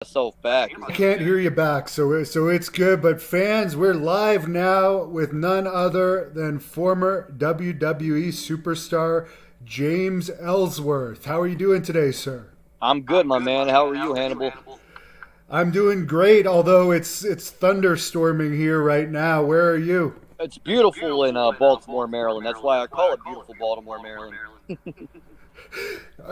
myself back. I can't hear you back, so it's good. But fans, we're live now with none other than former WWE superstar James Ellsworth. How are you doing today, sir? I'm good, my man. How are you, Hannibal? I'm doing great, although it's thunderstorming here right now. Where are you? It's beautiful in Baltimore, Maryland. That's why I call it beautiful Baltimore, Maryland.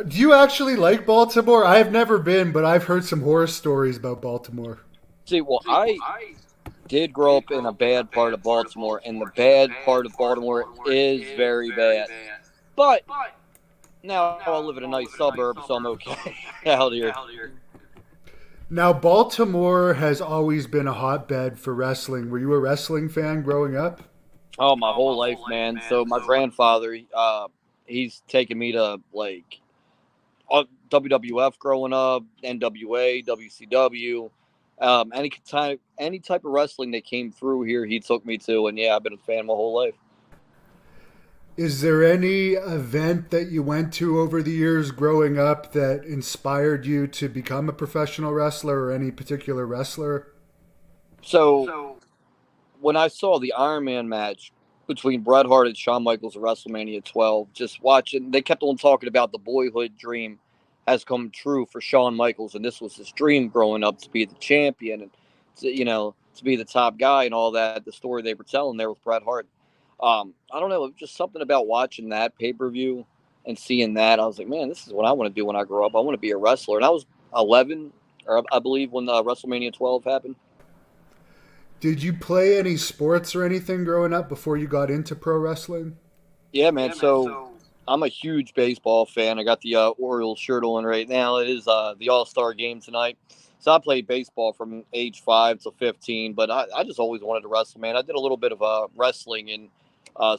Do you actually like Baltimore? I've never been, but I've heard some horror stories about Baltimore. See, well, I did grow up in a bad part of Baltimore, and the bad part of Baltimore is very bad. But now I live in a nice suburb, so I'm okay out here. Now, Baltimore has always been a hotbed for wrestling. Were you a wrestling fan growing up? Oh, my whole life, man. So my grandfather, he's taken me to like WWF growing up, NWA, WCW, any type of wrestling that came through here, he took me to, and yeah, I've been a fan my whole life. Is there any event that you went to over the years growing up that inspired you to become a professional wrestler or any particular wrestler? So when I saw the Iron Man match between Bret Hart and Shawn Michaels at WrestleMania 12, just watching, they kept on talking about the boyhood dream has come true for Shawn Michaels, and this was his dream growing up to be the champion and to be the top guy and all that. The story they were telling there with Bret Hart. I don't know, it was just something about watching that pay per view and seeing that. I was like, man, this is what I want to do when I grow up. I want to be a wrestler, and I was 11, or I believe when WrestleMania 12 happened. Did you play any sports or anything growing up before you got into pro wrestling? Yeah, man. So I'm a huge baseball fan. I got the Orioles shirt on right now. It is the All Star game tonight. So I played baseball from age 5 to 15, but I just always wanted to wrestle, man. I did a little bit of wrestling in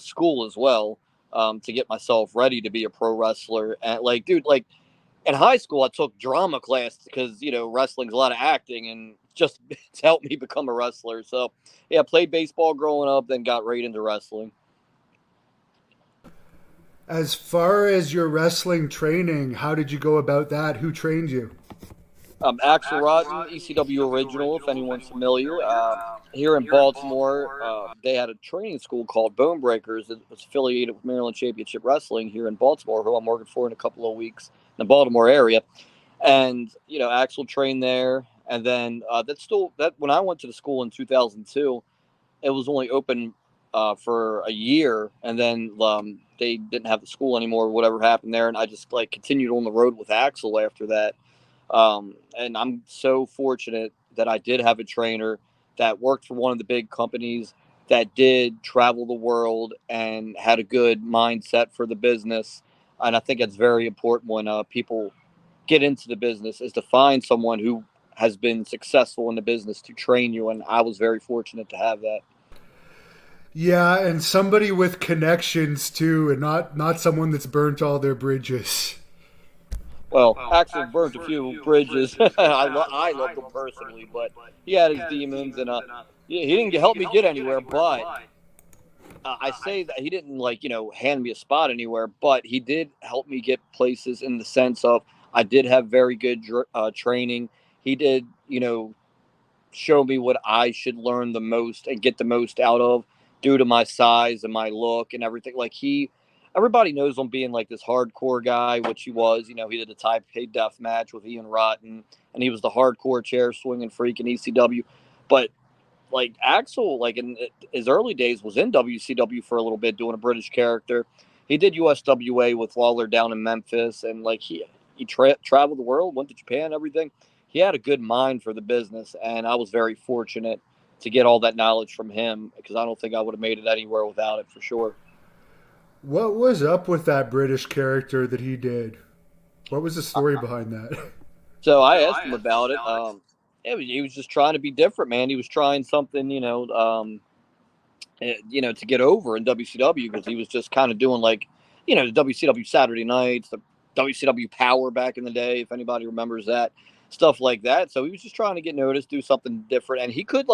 school as well to get myself ready to be a pro wrestler. And like, dude, like in high school, I took drama class because wrestling's a lot of acting, and just to help me become a wrestler. So yeah, I played baseball growing up, then got right into wrestling. As far as your wrestling training, how did you go about that? Who trained you? Axel Rotten, ECW original, if anyone's familiar. Here in Baltimore, they had a training school called Bone Breakers. It was affiliated with Maryland Championship Wrestling here in Baltimore, who I'm working for in a couple of weeks in the Baltimore area. And Axel trained there, and then that when I went to the school in 2002, it was only open for a year, and then they didn't have the school anymore. Whatever happened there, and I just like continued on the road with Axel after that. And I'm so fortunate that I did have a trainer that worked for one of the big companies that did travel the world and had a good mindset for the business. And I think it's very important when people get into the business is to find someone who has been successful in the business to train you. And I was very fortunate to have that. Yeah, and somebody with connections too, and not someone that's burnt all their bridges. Well, Axel burnt a few bridges. I loved him personally, but he had his demons, and he didn't help me get anywhere. But I say that he didn't hand me a spot anywhere, but he did help me get places in the sense of I did have very good training. He did show me what I should learn the most and get the most out of due to my size and my look and everything. Everybody knows him being like this hardcore guy, which he was. He did a Taipei death match with Ian Rotten, and he was the hardcore chair swinging freak in ECW. But like Axel, like in his early days, was in WCW for a little bit doing a British character. He did USWA with Lawler down in Memphis, and like he traveled the world, went to Japan, everything. He had a good mind for the business, and I was very fortunate to get all that knowledge from him because I don't think I would have made it anywhere without it for sure. What was up with that British character that he did? What was the story behind that? So I asked him about it. He was just trying to be different, man. He was trying something, to get over in WCW because he was just kind of doing the WCW Saturday nights, the WCW Power back in the day, if anybody remembers that, stuff like that. So he was just trying to get noticed, do something different, and he could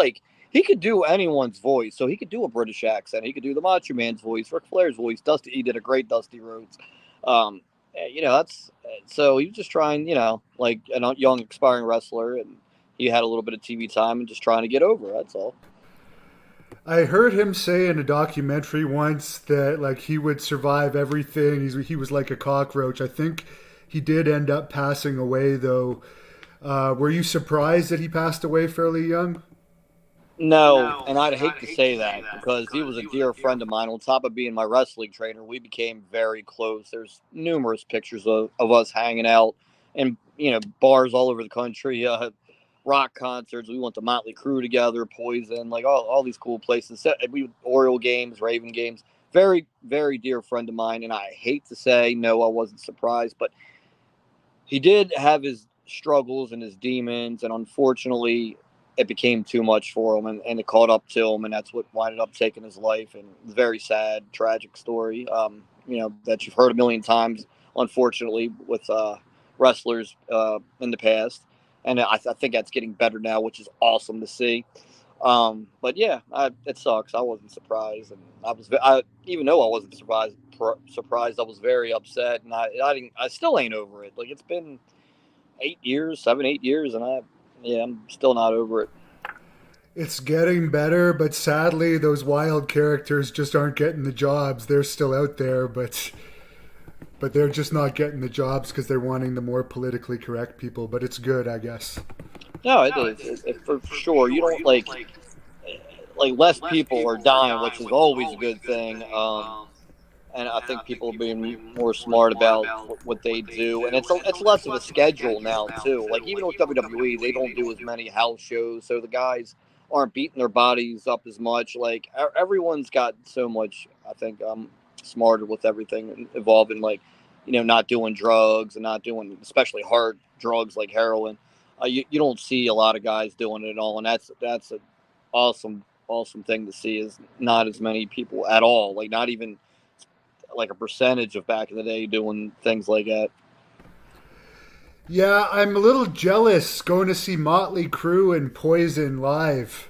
do anyone's voice. So he could do a British accent, he could do the Macho Man's voice, Ric Flair's voice, Dusty. He did a great Dusty Rhodes. That's so he was just trying, like a young aspiring wrestler, and he had a little bit of TV time and just trying to get over. That's all. I heard him say in a documentary once that like he would survive everything. He was like a cockroach. I think he did end up passing away though. Were you surprised that he passed away fairly young? No, and I'd hate to say that because he was a dear friend of mine. On top of being my wrestling trainer, we became very close. There's numerous pictures of us hanging out in bars all over the country, rock concerts. We went to Motley Crue together, Poison, like all these cool places. We Oriole games, Raven games. Very very dear friend of mine, and I hate to say no, I wasn't surprised, but he did have his struggles and his demons, and unfortunately, it became too much for him, and it caught up to him, and that's what winded up taking his life. And it's a very sad, tragic story, that you've heard a million times, unfortunately, with wrestlers in the past. And I think that's getting better now, which is awesome to see. But yeah, it sucks. I wasn't surprised, and even though I wasn't surprised, I was very upset, and I still ain't over it. Like it's been 8 years, 7, 8 years, and I'm still not over it. It's getting better, but sadly, those wild characters just aren't getting the jobs. They're still out there, but they're just not getting the jobs because they're wanting the more politically correct people. But it's good, I guess. No, it is for sure. You don't like less people are dying, which is always a good thing. And I think people are being more smart about what they do, and it's less of a schedule now too. Like even with WWE, they don't do as many house shows, so the guys aren't beating their bodies up as much. Like everyone's got so much. I think smarter with everything involving not doing drugs and not doing especially hard drugs like heroin. You don't see a lot of guys doing it at all, and that's an awesome thing to see. Is not as many people at all. Like not even like a percentage of back in the day doing things like that. Yeah, I'm a little jealous going to see Motley Crue and Poison live.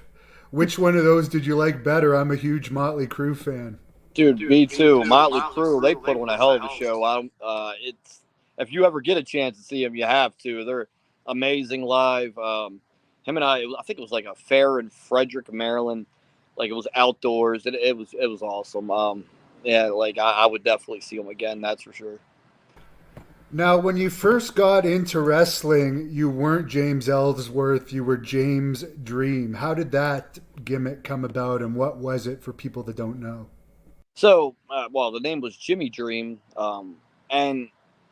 Which one of those did you like better? I'm a huge Motley Crue fan. Dude, me too. Motley Crue, they put on a hell of a show. It's if you ever get a chance to see them, you have to. They're amazing live. Him and I think it was like a fair in Frederick, Maryland. Like it was outdoors. It was awesome. Yeah, like I would definitely see him again. That's for sure. Now, when you first got into wrestling, you weren't James Ellsworth, you were James Dream. How did that gimmick come about, and what was it for people that don't know? So, well, the name was Jimmy Dream, and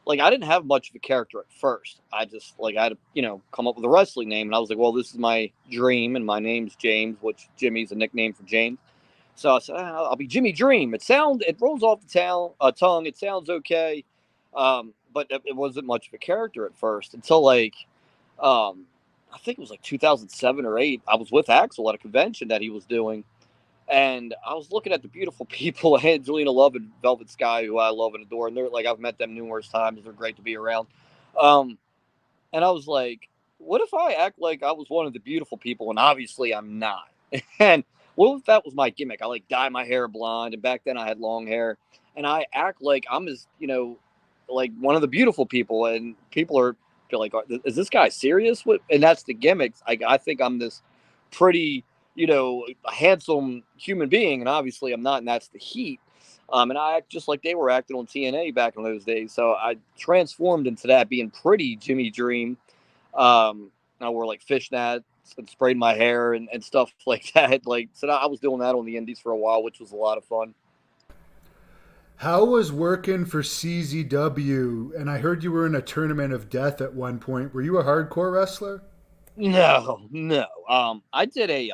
like I didn't have much of a character at first. I just like I had to, come up with a wrestling name, and I was like, well, this is my dream, and my name's James, which Jimmy's a nickname for James. So I said, I'll be Jimmy Dream. It rolls off the tongue. It sounds okay, but it wasn't much of a character at first until um, I think it was like 2007 or eight. I was with Axel at a convention that he was doing, and I was looking at the beautiful people, Angelina Love and Velvet Sky, who I love and adore, and they're like I've met them numerous times. They're great to be around. Um, and I was like, what if I act like I was one of the beautiful people, and obviously I'm not. And what if that was my gimmick? I like dye my hair blonde, and back then I had long hair, and I act like I'm as like one of the beautiful people, and people feel like, is this guy serious? And that's the gimmick. I think I'm this pretty, handsome human being, and obviously I'm not, and that's the heat. And I act just like they were acting on TNA back in those days. So I transformed into that, being pretty Jimmy Dream. I wore like fishnets and sprayed my hair and stuff like that. Like, so I was doing that on the indies for a while, which was a lot of fun. How was working for CZW? And I heard you were in a tournament of death at one point. Were you a hardcore wrestler? No, no. I did a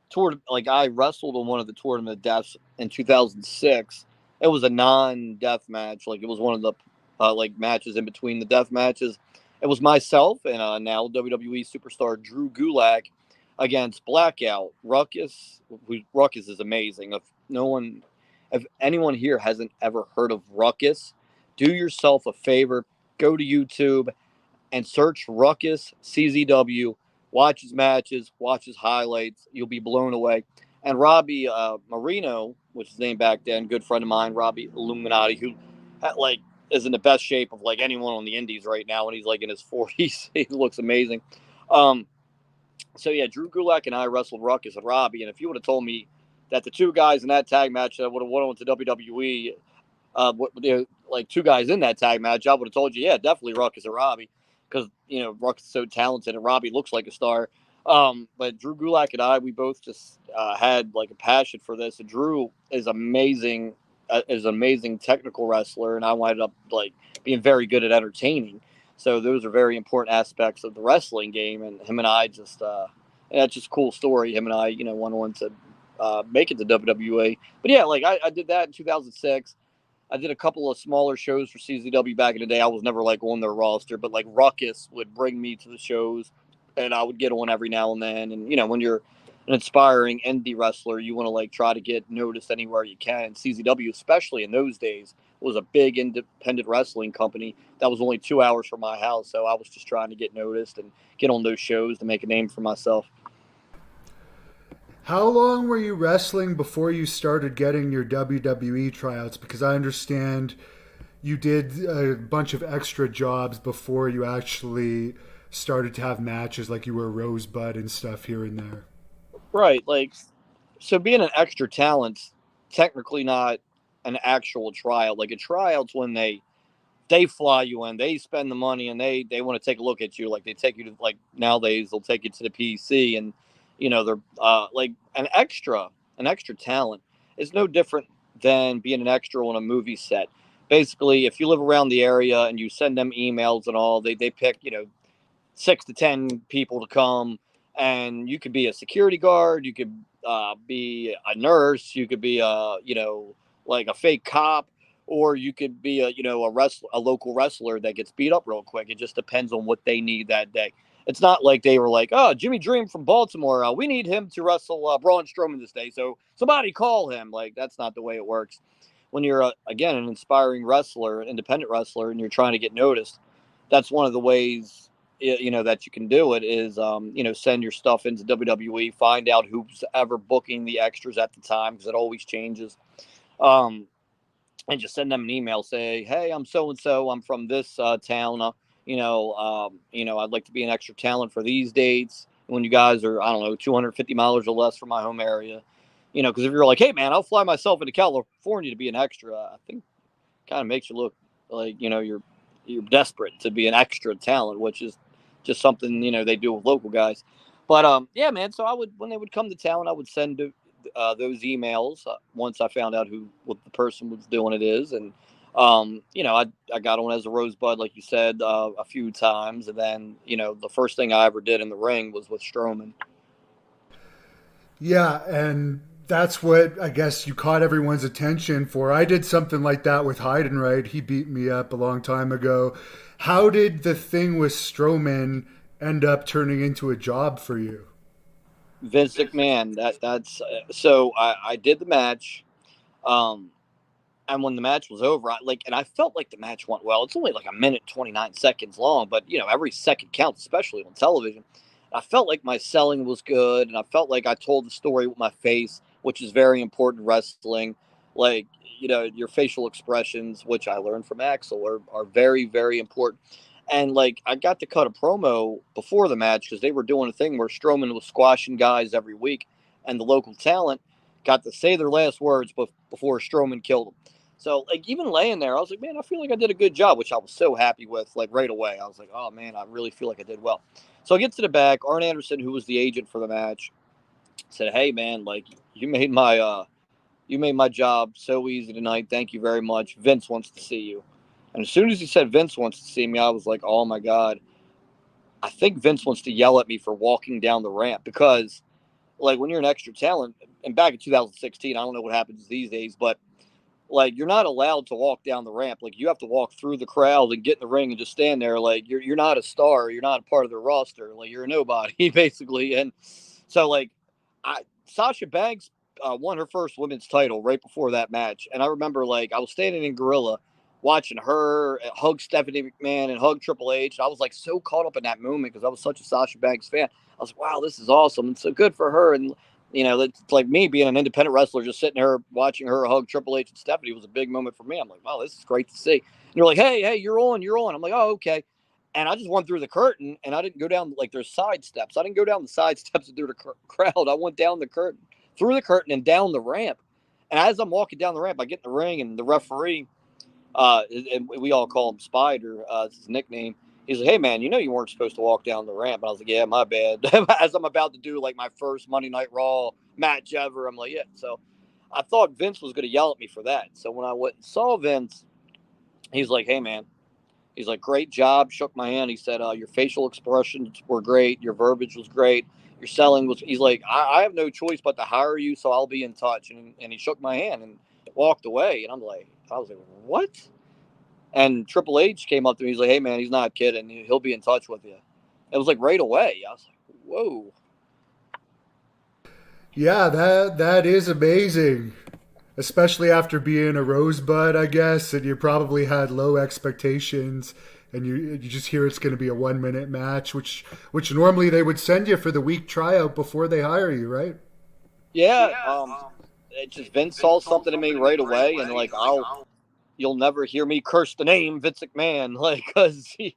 tour. Like, I wrestled on one of the tournament of deaths in 2006. It was a non-death match. Like, it was one of the like matches in between the death matches. It was myself and now WWE superstar Drew Gulak against Blackout. Ruckus is amazing. If anyone here hasn't ever heard of Ruckus, do yourself a favor, go to YouTube and search Ruckus CZW. Watch his matches, watch his highlights. You'll be blown away. And Robbie Marino, which is his name back then, good friend of mine, Robbie Illuminati, who is in the best shape of like anyone on the indies right now, and he's like in his 40s. He looks amazing. Um, So yeah, Drew Gulak and I wrestled Ruckus and Robbie, and if you would have told me that the two guys in that tag match that would have won to WWE, like two guys in that tag match, I would have told you, yeah, definitely Ruckus and Robbie, because Ruckus is so talented and Robbie looks like a star. But Drew Gulak and I, we both just had like a passion for this. And Drew is amazing, is an amazing technical wrestler, and I wound up like being very good at entertaining. So those are very important aspects of the wrestling game. And him and I just, that's just a cool story. Him and I, went on to make it to WWE. But yeah, like I did that in 2006. I did a couple of smaller shows for CZW back in the day. I was never like on their roster, but like Ruckus would bring me to the shows, and I would get on every now and then. And when you're an inspiring indie wrestler, you want to like try to get noticed anywhere you can. CZW, especially in those days, was a big independent wrestling company that was only 2 hours from my house. So I was just trying to get noticed and get on those shows to make a name for myself. How long were you wrestling before you started getting your WWE tryouts? Because I understand you did a bunch of extra jobs before you actually started to have matches, like you were Rosebud and stuff here and there. Right. Like, so being an extra talent's technically not an actual tryout. Like a tryout's when they fly you in, they spend the money, and they want to take a look at you. Like they take you to, like nowadays they'll take you to the PC, and they're like an extra talent is no different than being an extra on a movie set. Basically, if you live around the area and you send them emails and all, they pick 6 to 10 people to come, and you could be a security guard, you could be a nurse, you could be like a fake cop, or you could be a local wrestler that gets beat up real quick. It just depends on what they need that day. It's not like they were like, oh, Jimmy Dream from Baltimore, we need him to wrestle Braun Strowman this day, so somebody call him. Like, that's not the way it works. When you're again an inspiring wrestler, independent wrestler, and you're trying to get noticed, that's one of the ways that you can do it is send your stuff into WWE, find out who's ever booking the extras at the time, because it always changes, um, and just send them an email, say, hey, I'm so and so, I'm from this town, I'd like to be an extra talent for these dates when you guys are, I don't know, 250 miles or less from my home area. Because if you're like, hey man, I'll fly myself into California to be an extra, I think kind of makes you look like you're desperate to be an extra talent, which is just something they do with local guys. But yeah, man. So I would, when they would come to town, I would send those emails once I found out who what the person was doing it is, and I got on as a Rosebud, like you said, a few times, and then the first thing I ever did in the ring was with Strowman. Yeah, and that's what I guess you caught everyone's attention for. I did something like that with Heidenreich. He beat me up a long time ago. How did the thing with Strowman end up turning into a job for you? Vince McMahon. That's so I did the match. Um, And when the match was over, and I felt like the match went well. It's only like a minute 29 seconds long, but every second counts, especially on television. I felt like my selling was good, and I felt like I told the story with my face, which is very important in wrestling. Like, your facial expressions, which I learned from Axel, are very, very important. And like, I got to cut a promo before the match because they were doing a thing where Strowman was squashing guys every week, and the local talent got to say their last words before Strowman killed them. So, like, even laying there, I was like, man, I feel like I did a good job, which I was so happy with, like, right away. I was like, oh, man, I really feel like I did well. So I get to the back. Arn Anderson, who was the agent for the match, said, hey, man, like, you made my job so easy tonight. Thank you very much. Vince wants to see you. And as soon as he said Vince wants to see me, I was like, oh, my God. I think Vince wants to yell at me for walking down the ramp because, like, when you're an extra talent, and back in 2016, I don't know what happens these days, but like, you're not allowed to walk down the ramp. Like, you have to walk through the crowd and get in the ring and just stand there. Like, you're not a star. You're not a part of the roster. Like, you're a nobody, basically. And so, like, Sasha Banks won her first women's title right before that match. And I remember, like, I was standing in Gorilla watching her hug Stephanie McMahon and hug Triple H. I was, like, so caught up in that moment because I was such a Sasha Banks fan. I was like, wow, this is awesome. And so good for her. And it's like me being an independent wrestler, just sitting there watching her hug Triple H and Stephanie was a big moment for me. I'm like, wow, this is great to see. And they're like, hey, you're on. I'm like, oh, okay. And I just went through the curtain, and I didn't go down like there's side steps. I didn't go down the side steps through the crowd. I went down the curtain, through the curtain, and down the ramp. And as I'm walking down the ramp, I get in the ring, and the referee, and we all call him Spider, it's his nickname. He's like, "Hey man, you know you weren't supposed to walk down the ramp." And I was like, "Yeah, my bad." As I'm about to do like my first Monday Night Raw match ever, I'm like, "Yeah." So I thought Vince was going to yell at me for that. So when I went and saw Vince, he's like, "Hey man," he's like, "Great job." Shook my hand. He said, "Your facial expressions were great. Your verbiage was great. Your selling was." He's like, I have no choice but to hire you, so I'll be in touch." And he shook my hand and walked away. And I was like, "What?" And Triple H came up to me. He's like, "Hey man, he's not kidding. He'll be in touch with you." It was like right away. I was like, "Whoa." Yeah, that is amazing. Especially after being a rosebud, I guess, and you probably had low expectations, and you just hear it's going to be a 1 minute match, which normally they would send you for the week tryout before they hire you, right? Yeah. It just Vince saw something in me right away, and like you'll never hear me curse the name Vince McMahon, like because he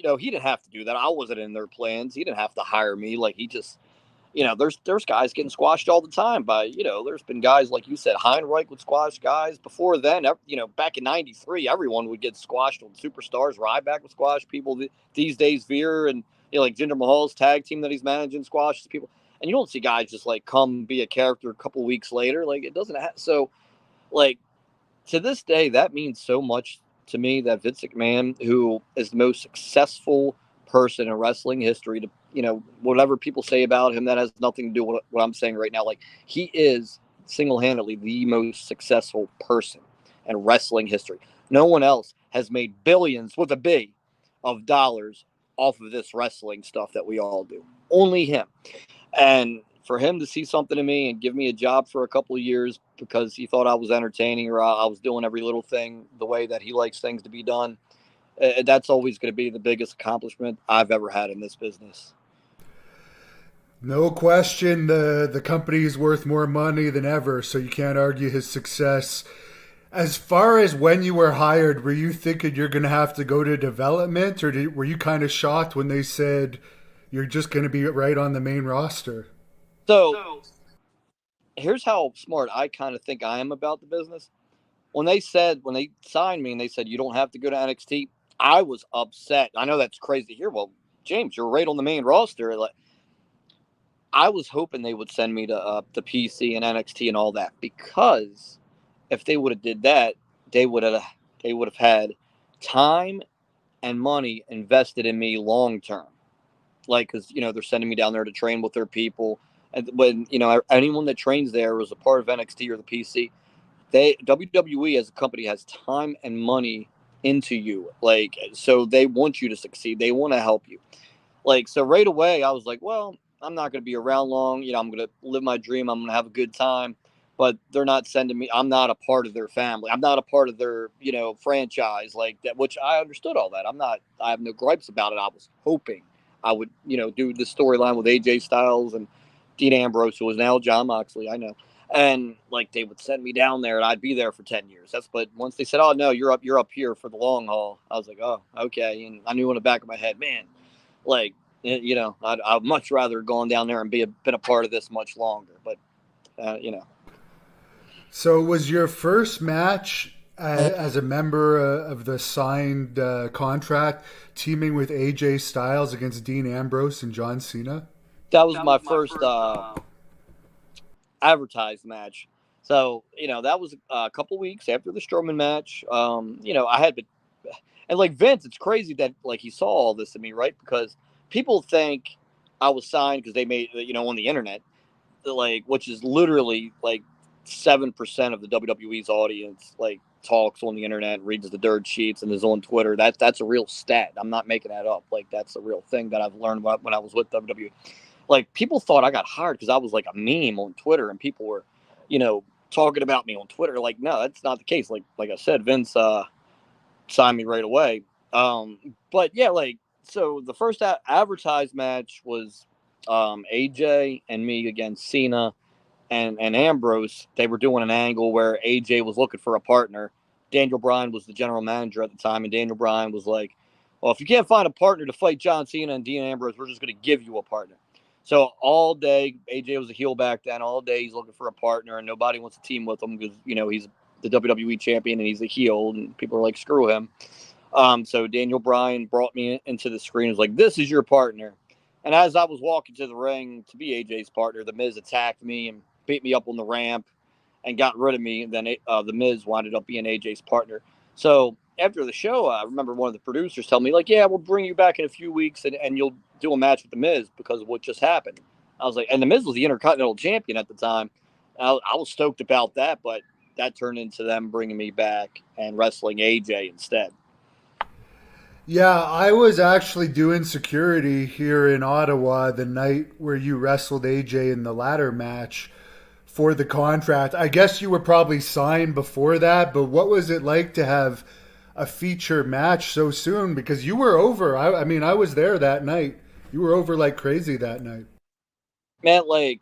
didn't have to do that. I wasn't in their plans. He didn't have to hire me. Like he just, there's guys getting squashed all the time by, there's been guys like you said, Heinrich would squash guys before then. Back in '93, everyone would get squashed on superstars. Ryback would squash people. These days, Veer and like Jinder Mahal's tag team that he's managing squashes people. And you don't see guys just like come be a character a couple weeks later. Like it doesn't have so like to this day, that means so much to me that Vince McMahon, who is the most successful person in wrestling history, to whatever people say about him, that has nothing to do with what I'm saying right now. Like he is single-handedly the most successful person in wrestling history. No one else has made billions with a B of dollars off of this wrestling stuff that we all do. Only him. And for him to see something in me and give me a job for a couple of years because he thought I was entertaining or I was doing every little thing the way that he likes things to be done, that's always going to be the biggest accomplishment I've ever had in this business. No question, the company is worth more money than ever, so you can't argue his success. As far as when you were hired, were you thinking you're going to have to go to development, or were you kind of shocked when they said you're just going to be right on the main roster? So here's how smart I kind of think I am about the business. When they signed me and they said you don't have to go to NXT, I was upset. I know that's crazy to hear. Well, James, you're right on the main roster. Like, I was hoping they would send me to the PC and NXT and all that, because if they would have did that, they would have had time and money invested in me long term. Like, because they're sending me down there to train with their people, and when anyone that trains there was a part of NXT or the PC, WWE as a company has time and money into you, like, so they want you to succeed. They want to help you. Like, so right away, I was like, well, I'm not going to be around long. I'm going to live my dream. I'm going to have a good time. But they're not sending me. I'm not a part of their family. I'm not a part of their, franchise like that, which I understood all that. I have no gripes about it. I was hoping I would, do the storyline with AJ Styles and Dean Ambrose, who is now John Moxley. I know. And like they would send me down there and I'd be there for 10 years. But once they said, "Oh no, you're up here for the long haul," I was like, "Oh, okay." And I knew in the back of my head, man, like, I'd much rather gone down there and been a part of this much longer. But So, was your first match as a member of the signed contract teaming with AJ Styles against Dean Ambrose and John Cena? that was my first advertised match. So that was a couple weeks after the Strowman match. I had been, and like Vince, it's crazy that like he saw all this in me, right? Because people think I was signed because they made on the internet, like, which is literally like 7% of the WWE's audience, like, talks on the internet, reads the dirt sheets, and is on Twitter. That's a real stat. I'm not making that up. Like, that's a real thing that I've learned when I was with WWE. Like, people thought I got hired because I was like a meme on Twitter, and people were, talking about me on Twitter. Like, no, that's not the case. Like I said, Vince signed me right away. But yeah, like, so the first advertised match was AJ and me against Cena and Ambrose. They were doing an angle where AJ was looking for a partner. Daniel Bryan was the general manager at the time, and Daniel Bryan was like, well, if you can't find a partner to fight John Cena and Dean Ambrose, we're just going to give you a partner. So all day, AJ was a heel back then. All day he's looking for a partner, and nobody wants to team with him because he's the WWE champion and he's a heel, and people are like, screw him. So Daniel Bryan brought me into the screen. Was like, this is your partner. And as I was walking to the ring to be AJ's partner, the Miz attacked me and beat me up on the ramp and got rid of me. And then the Miz wound up being AJ's partner. So after the show, I remember one of the producers telling me, like, yeah, we'll bring you back in a few weeks and you'll do a match with the Miz because of what just happened. I was like, and the Miz was the Intercontinental Champion at the time. I was stoked about that, but that turned into them bringing me back and wrestling AJ instead. Yeah, I was actually doing security here in Ottawa the night where you wrestled AJ in the ladder match for the contract. I guess you were probably signed before that, but what was it like to have a feature match so soon? Because you were over. I mean, I was there that night. You were over like crazy that night. Man, like,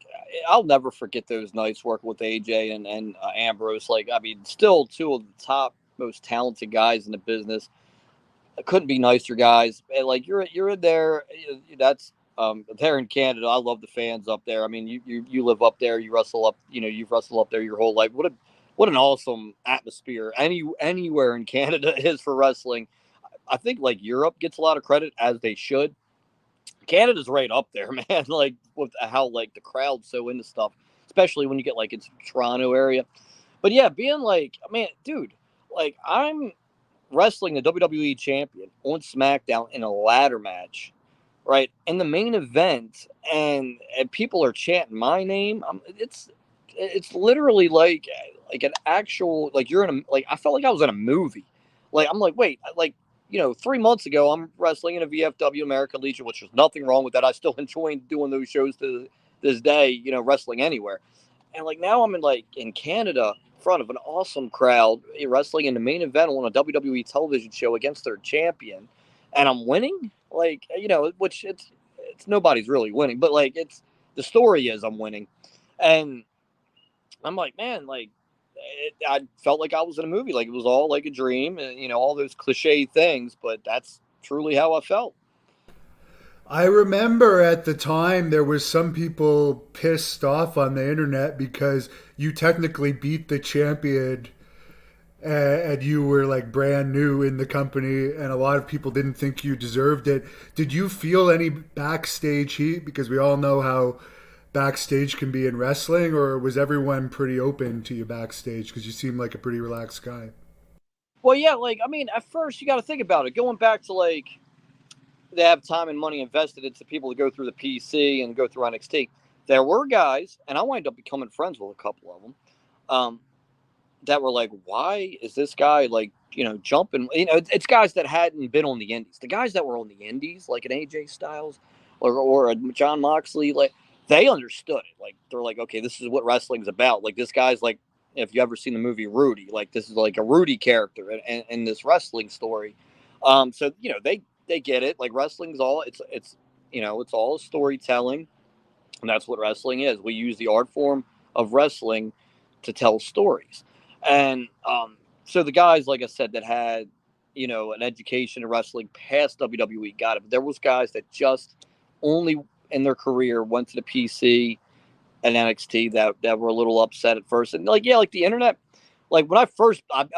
I'll never forget those nights working with AJ and Ambrose. Like, I mean, still two of the top most talented guys in the business. Couldn't be nicer guys. And like you're in there. That's there in Canada. I love the fans up there. I mean, you live up there. You wrestle up. You've wrestled up there your whole life. What an awesome atmosphere. Anywhere in Canada is for wrestling. I think like Europe gets a lot of credit as they should. Canada's right up there, man. Like with how like the crowd's so into stuff, especially when you get like into the Toronto area. But yeah, being like, man, dude, like I'm wrestling the WWE champion on SmackDown in a ladder match, right? In the main event, and people are chanting my name. It's literally like an actual like you're in a like I felt like I was in a movie. Like I'm like wait like 3 months ago I'm wrestling in a VFW American Legion, which there's nothing wrong with that. I still enjoy doing those shows to this day. Wrestling anywhere. And like now I'm in Canada in front of an awesome crowd wrestling in the main event on a WWE television show against their champion, and I'm winning. Like which it's nobody's really winning, but like it's the story is I'm winning, and I'm like man, like I felt like I was in a movie, like it was all like a dream, and all those cliche things, but that's truly how I felt. I remember at the time there was some people pissed off on the internet because you technically beat the champion and you were like brand new in the company and a lot of people didn't think you deserved it. Did you feel any backstage heat? Because we all know how backstage can be in wrestling, or was everyone pretty open to you backstage because you seem like a pretty relaxed guy? Well, yeah, like I mean, at first you got to think about it. Going back to like they have time and money invested into people to go through the PC and go through NXT. There were guys, and I wound up becoming friends with a couple of them, um, that were like, "Why is this guy like jumping?" It's guys that hadn't been on the Indies. The guys that were on the Indies, like an AJ Styles or a John Moxley, like they understood it. Like they're like, "Okay, this is what wrestling's about." Like this guy's like, if you ever seen the movie Rudy, like this is like a Rudy character in this wrestling story. So they get it. Like wrestling's all it's all storytelling, and that's what wrestling is. We use the art form of wrestling to tell stories, and so the guys, like I said, that had an education in wrestling past WWE got it. But there was guys that just only in their career went to the PC and NXT that were a little upset at first, and like yeah, like the internet. Like when I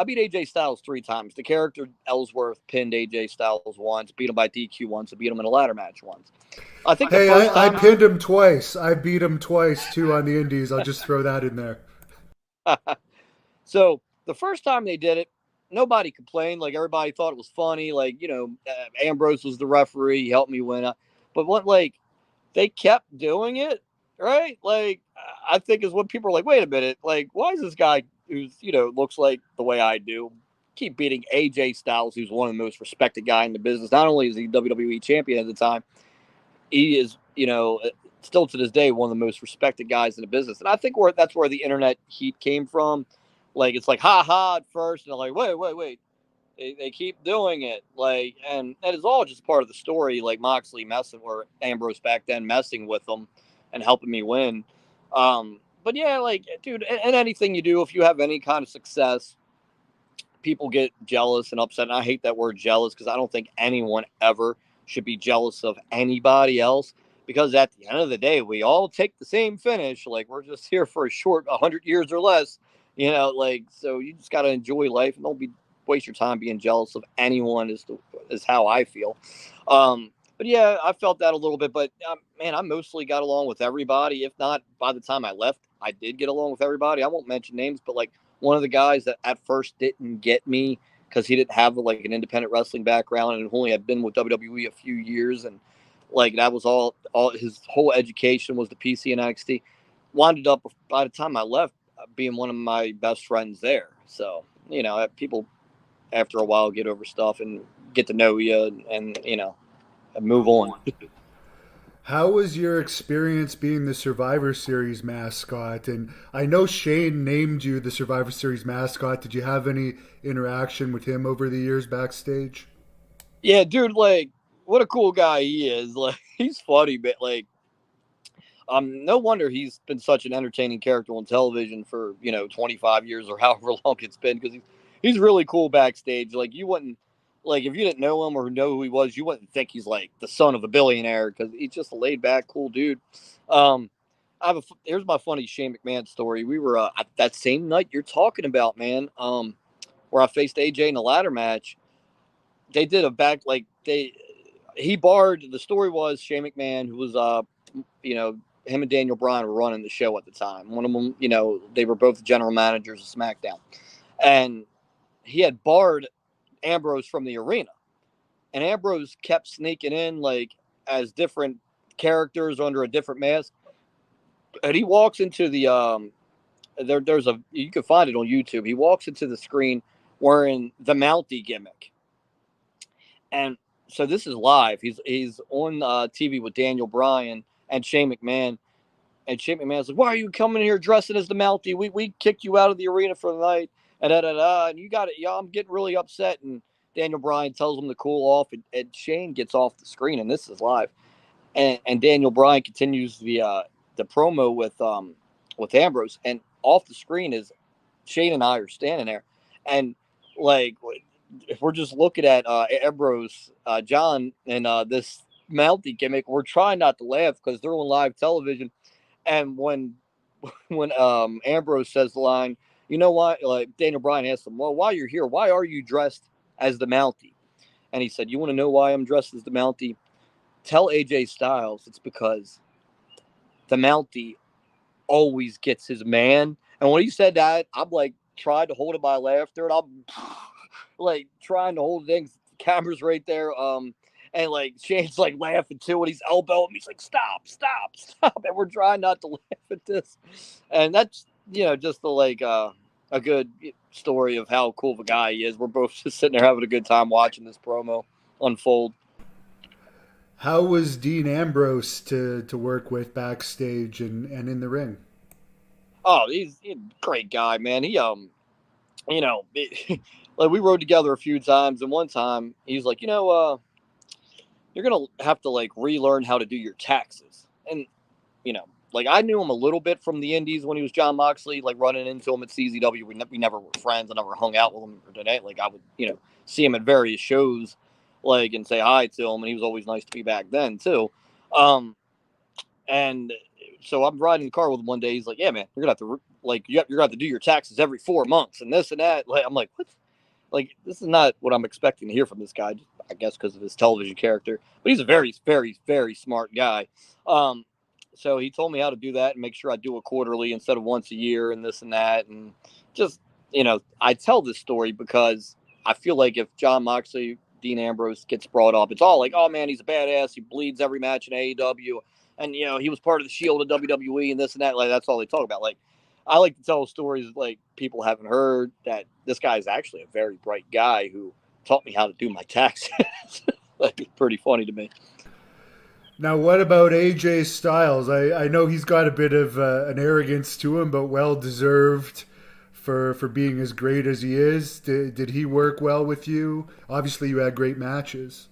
beat AJ Styles 3 times. The character Ellsworth pinned AJ Styles once, beat him by DQ once, and beat him in a ladder match once. I think the Hey, first I time. pinned him twice. I beat him twice too on the Indies. I'll just throw that in there. So the first time they did it, nobody complained. Like everybody thought it was funny. Like Ambrose was the referee, he helped me win. But what like they kept doing it, right? Like I think is when people are like, wait a minute, like why is this guy who's looks like the way I do keep beating AJ Styles, who's one of the most respected guy in the business? Not only is he WWE champion at the time, he is still to this day one of the most respected guys in the business. And I think that's where the internet heat came from. Like it's like ha ha at first, and they're like wait. They keep doing it, like, and that is all just part of the story. Like Moxley messing, or Ambrose back then messing with them and helping me win. But yeah, like, dude, and anything you do, if you have any kind of success, people get jealous and upset. And I hate that word jealous because I don't think anyone ever should be jealous of anybody else. Because at the end of the day, we all take the same finish. Like we're just here for a short 100 years or less, Like so, you just got to enjoy life and don't be waste your time being jealous of anyone. Is how I feel. But yeah, I felt that a little bit. But man, I mostly got along with everybody. If not, by the time I left, I did get along with everybody. I won't mention names, but like one of the guys that at first didn't get me because he didn't have like an independent wrestling background and only had been with WWE a few years, and like that was all his whole education was the PC and NXT. Wound up by the time I left being one of my best friends there. So people after a while get over stuff and get to know you and move on. How was your experience being the Survivor Series mascot? And I know Shane named you the Survivor Series mascot. Did you have any interaction with him over the years backstage? Yeah, dude, like what a cool guy he is. Like he's funny, but like no wonder he's been such an entertaining character on television for 25 years or however long it's been because he's really cool backstage. Like you wouldn't like if you didn't know him or know who he was, you wouldn't think he's like the son of a billionaire because he's just a laid back, cool dude. Um, here's my funny Shane McMahon story. We were at that same night you're talking about, man. Where I faced AJ in a ladder match. They did a back like they he barred. The story was Shane McMahon, who was you know, him and Daniel Bryan were running the show at the time. One of them, they were both general managers of SmackDown, and he had barred Ambrose from the arena, and Ambrose kept sneaking in like as different characters under a different mask, and he walks into the there's a you can find it on YouTube. He walks into the screen wearing the Mountie gimmick, and so this is live. He's on TV with Daniel Bryan and Shane McMahon. And Shane McMahon's like, "Why are you coming here dressing as the Mountie? We kicked you out of the arena for the night." And and you got it. Yeah, I'm getting really upset. And Daniel Bryan tells him to cool off, and Shane gets off the screen, and this is live. And Daniel Bryan continues the promo with Ambrose, and off the screen is Shane and I are standing there, and like if we're just looking at Ambrose, John, and this Mountie gimmick, we're trying not to laugh because they're on live television. And when Ambrose says the line, you know why? Like Daniel Bryan asked him, well, while you're here, why are you dressed as the Mountie? And he said, you want to know why I'm dressed as the Mountie? Tell AJ Styles it's because the Mountie always gets his man. And when he said that, I'm like trying to hold it by laughter, and I'm like trying to hold things. The camera's right there. And like Shane's like laughing too, and he's elbowing me. He's like, "Stop, stop, stop!" And we're trying not to laugh at this. And that's just a good story of how cool of a guy he is. We're both just sitting there having a good time watching this promo unfold. How was Dean Ambrose to work with backstage and in the ring? Oh, he's a great guy, man. He like we rode together a few times, and one time he's like, you're gonna have to like relearn how to do your taxes. And like I knew him a little bit from the Indies when he was John Moxley, like running into him at CZW. We never were friends. I never hung out with him today. Like I would see him at various shows, like and say hi to him, and he was always nice to me back then too. And so I'm riding the car with him one day. He's like, "Yeah, man, you're gonna have to you're gonna have to do your taxes every 4 months and this and that." Like I'm like, "What?" Like this is not what I'm expecting to hear from this guy. I guess because of his television character, but he's a very, very, very smart guy. Um, so he told me how to do that and make sure I do it quarterly instead of once a year and this and that. And just I tell this story because I feel like if John Moxley, Dean Ambrose gets brought up, it's all like, "Oh man, he's a badass. He bleeds every match in AEW, and he was part of the Shield of WWE and this and that." Like that's all they talk about. Like I like to tell stories like people haven't heard that this guy is actually a very bright guy who taught me how to do my taxes. Like it's pretty funny to me. Now, what about AJ Styles? I know he's got a bit of an arrogance to him, but well deserved for being as great as he is. Did he work well with you? Obviously, you had great matches.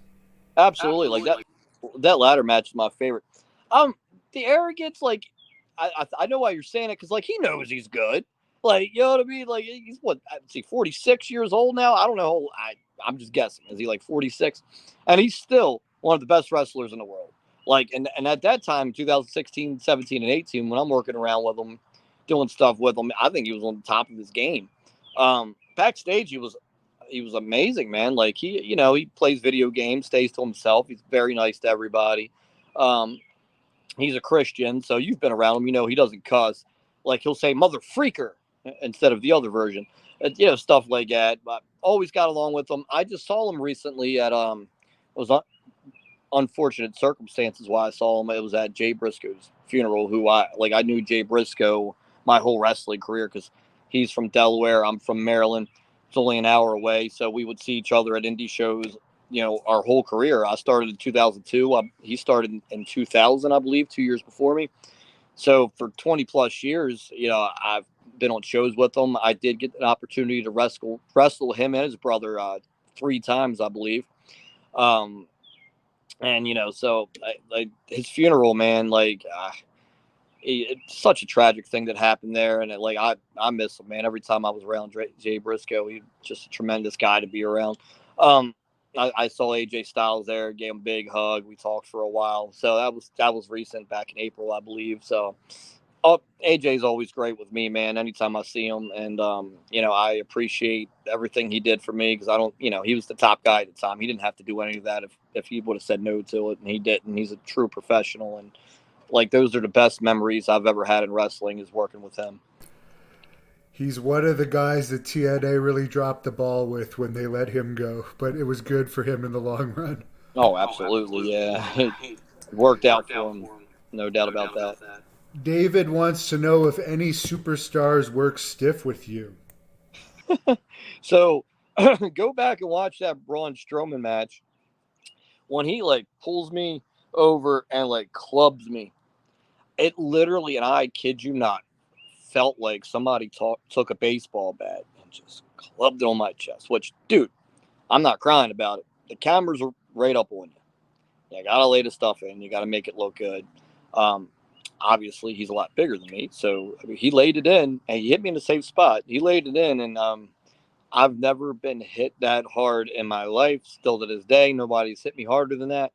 Absolutely. Like that ladder match is my favorite. Um, the arrogance, like I know why you're saying it because like he knows he's good, Like, you know what I mean? Like, he's what? Let's see, 46 years old now. I don't know. I'm just guessing. Is he like 46? And he's still one of the best wrestlers in the world. Like, and at that time, 2016, 17, and 18, when I'm working around with him, doing stuff with him, I think he was on the top of his game. Backstage, he was amazing, man. Like, he plays video games, stays to himself. He's very nice to everybody. Um, he's a Christian, so you've been around him. You know he doesn't cuss. Like, he'll say "mother freaker" instead of the other version. Stuff like that. But always got along with him. I just saw him recently at it was unfortunate circumstances why I saw him. It was at Jay Briscoe's funeral. I knew Jay Briscoe my whole wrestling career because he's from Delaware. I'm from Maryland. It's only an hour away, so we would see each other at indie shows. Our whole career. I started in 2002. He started in 2000, I believe, 2 years before me. So for 20 plus years, I've been on shows with him. I did get an opportunity to wrestle him and his brother 3 times, I believe. And so his funeral, man, it's such a tragic thing that happened there, and I miss him, man. Every time I was around Jay Briscoe, he's just a tremendous guy to be around. Um, I saw AJ Styles there, gave him a big hug. We talked for a while, so that was recent, back in April, I believe. So, AJ's always great with me, man. Anytime I see him, and I appreciate everything he did for me because I don't, he was the top guy at the time. He didn't have to do any of that if he would have said no to it, and he didn't. He's a true professional, and those are the best memories I've ever had in wrestling is working with him. He's one of the guys that TNA really dropped the ball with when they let him go, but it was good for him in the long run. Oh, absolutely, yeah. It worked out for him, no doubt about that. David wants to know if any superstars work stiff with you. So go back and watch that Braun Strowman match when he pulls me over and clubs me. It literally, and I kid you not, felt like somebody took a baseball bat and just clubbed it on my chest. Which, dude, I'm not crying about it. The cameras are right up on you. You gotta lay the stuff in. You gotta make it look good. Um, Obviously, he's a lot bigger than me, so I mean, he laid it in, and he hit me in the safe spot. He laid it in, and I've never been hit that hard in my life. Still to this day, nobody's hit me harder than that.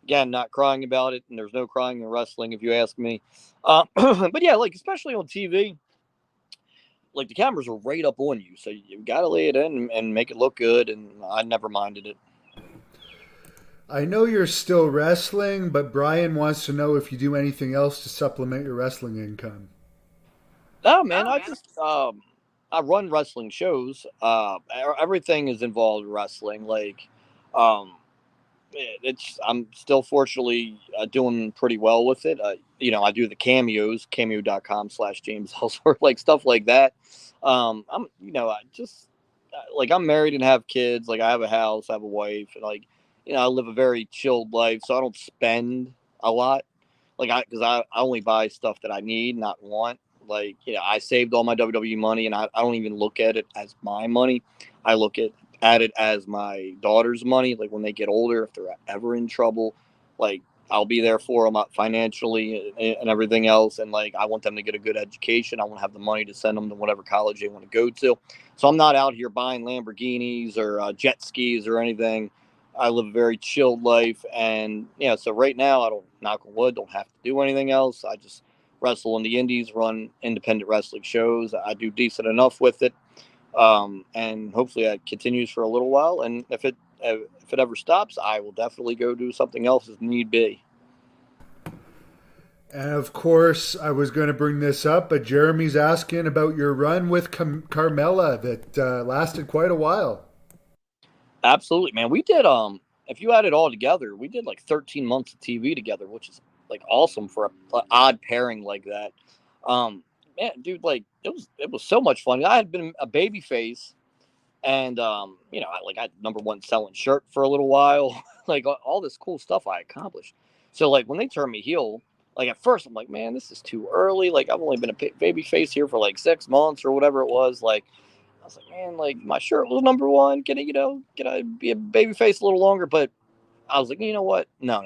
Again, not crying about it, and there's no crying in wrestling, if you ask me. But yeah, especially on TV, the cameras are right up on you, so you got to lay it in and make it look good. And I never minded it. I know you're still wrestling, but Brian wants to know if you do anything else to supplement your wrestling income. No, man, I run wrestling shows. Everything is involved in wrestling. Um, I'm still fortunately doing pretty well with it. I do the cameos, cameo.com/James Ellsworth, stuff like that. I just I'm married and have kids. I have a house, I have a wife, and I live a very chilled life, so I don't spend a lot. Because I only buy stuff that I need, not want. I saved all my WWE money, and I don't even look at it as my money. I look at it as my daughter's money. When they get older, if they're ever in trouble, I'll be there for them financially and everything else. And I want them to get a good education. I want to have the money to send them to whatever college they want to go to. So I'm not out here buying Lamborghinis or jet skis or anything. I live a very chilled life, and so right now I don't, knock on wood, don't have to do anything else. I just wrestle in the indies, run independent wrestling shows. I do decent enough with it, and hopefully that continues for a little while. And if it ever stops, I will definitely go do something else as need be. And of course, I was going to bring this up, but Jeremy's asking about your run with Carmella that lasted quite a while. Absolutely, man. We did if you add it all together, we did 13 months of TV together, which is awesome for a odd pairing like that. Man, dude, it was so much fun. I had been a baby face, and I had #1 selling shirt for a little while, all this cool stuff I accomplished. So when they turned me heel, at first I'm like, man, this is too early. I've only been a baby face here for 6 months or whatever it was. I was like, man, my shirt was #1. Can I be a baby face a little longer? But I was like, you know what? No.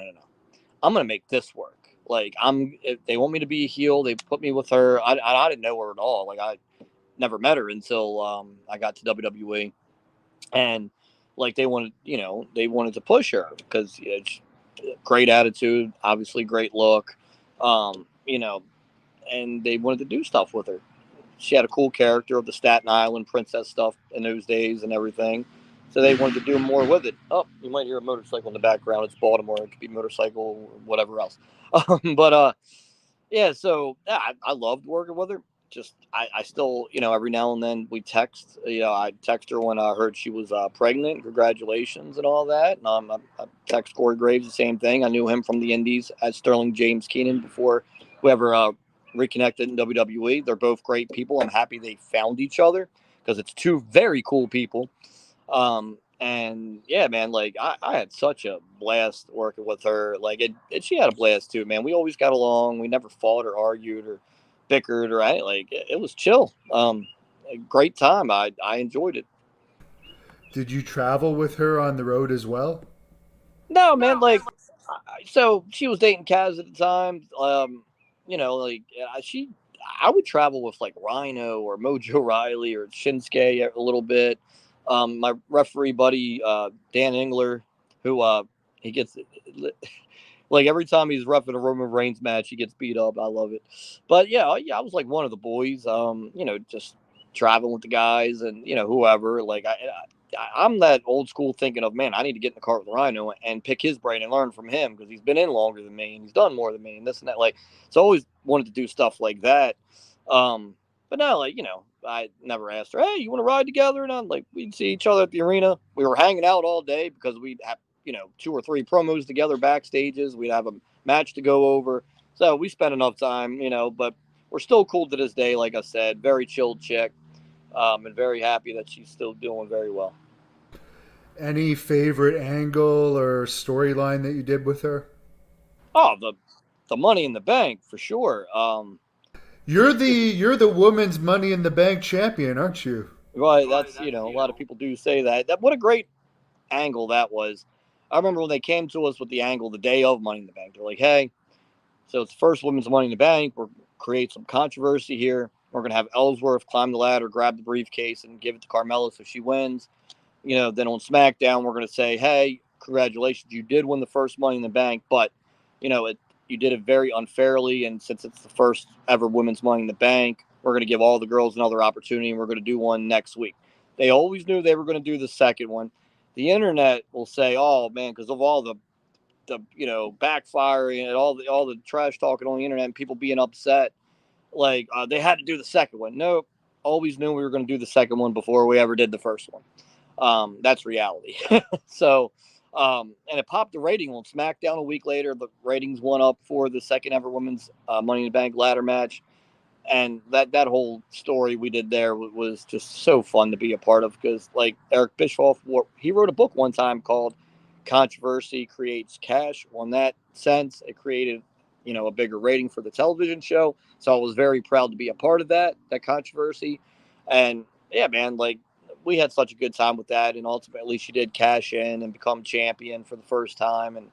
I'm gonna make this work. If they want me to be a heel, they put me with her. I didn't know her at all. I never met her until I got to WWE, and like they wanted to push her because great attitude, obviously great look, you know, and they wanted to do stuff with her. She had a cool character of the Staten Island princess stuff in those days and everything. So they wanted to do more with it. Oh, you might hear a motorcycle in the background. It's Baltimore. It could be motorcycle or whatever else. But yeah, so yeah, I loved working with her. Just I still, every now and then we text. I text her when I heard she was pregnant. Congratulations and all that. And I text Corey Graves the same thing. I knew him from the Indies as Sterling James Keenan before we ever reconnected in WWE. They're both great people. I'm happy they found each other because it's two very cool people. And yeah, man, like I had such a blast working with her. Like she had a blast too, man. We always got along. We never fought or argued or bickered or anything. Like it was chill. A great time. I enjoyed it. Did you travel with her on the road as well? No, man, like so she was dating Kaz at the time. She I would travel with like Rhino or Mojo Riley or Shinsuke a little bit. My referee buddy Dan Engler, who he gets like every time he's roughing a Roman Reigns match, he gets beat up. I love it. But yeah, I was like one of the boys. Just traveling with the guys and whoever. Like I'm that old school thinking of, man, I need to get in the car with Rhino and pick his brain and learn from him because he's been in longer than me and he's done more than me and this and that. Like, so I always wanted to do stuff like that. But no, like, I never asked her, hey, you want to ride together? And I'm like, we'd see each other at the arena. We were hanging out all day because we'd have, 2 or 3 promos together backstages. We'd have a match to go over. So we spent enough time, but we're still cool to this day. Like I said, very chilled chick. And very happy that she's still doing very well. Any favorite angle or storyline that you did with her? Oh, the Money in the Bank for sure. You're the women's Money in the Bank champion, aren't you? Right, that's a lot of people do say that. That what a great angle that was. I remember when they came to us with the angle the day of Money in the Bank. They're like, hey, so it's the first women's Money in the Bank. We're create some controversy here. We're gonna have Ellsworth climb the ladder, grab the briefcase, and give it to Carmella so she wins. Then on SmackDown, we're going to say, hey, congratulations, you did win the first Money in the Bank, but, you did it very unfairly. And since it's the first ever women's Money in the Bank, we're going to give all the girls another opportunity, and we're going to do one next week. They always knew they were going to do the second one. The internet will say, oh, man, because of all the backfiring and all the trash talking on the internet and people being upset, like they had to do the second one. Nope. Always knew we were going to do the second one before we ever did the first one. That's reality. So, and it popped the rating on SmackDown a week later. The ratings went up for the second ever women's Money in the Bank ladder match. And that whole story we did there was just so fun to be a part of because, like, Eric Bischoff, he wrote a book one time called Controversy Creates Cash. On that sense, it created, a bigger rating for the television show. So I was very proud to be a part of that controversy. And yeah, man, like, we had such a good time with that, and ultimately she did cash in and become champion for the first time, and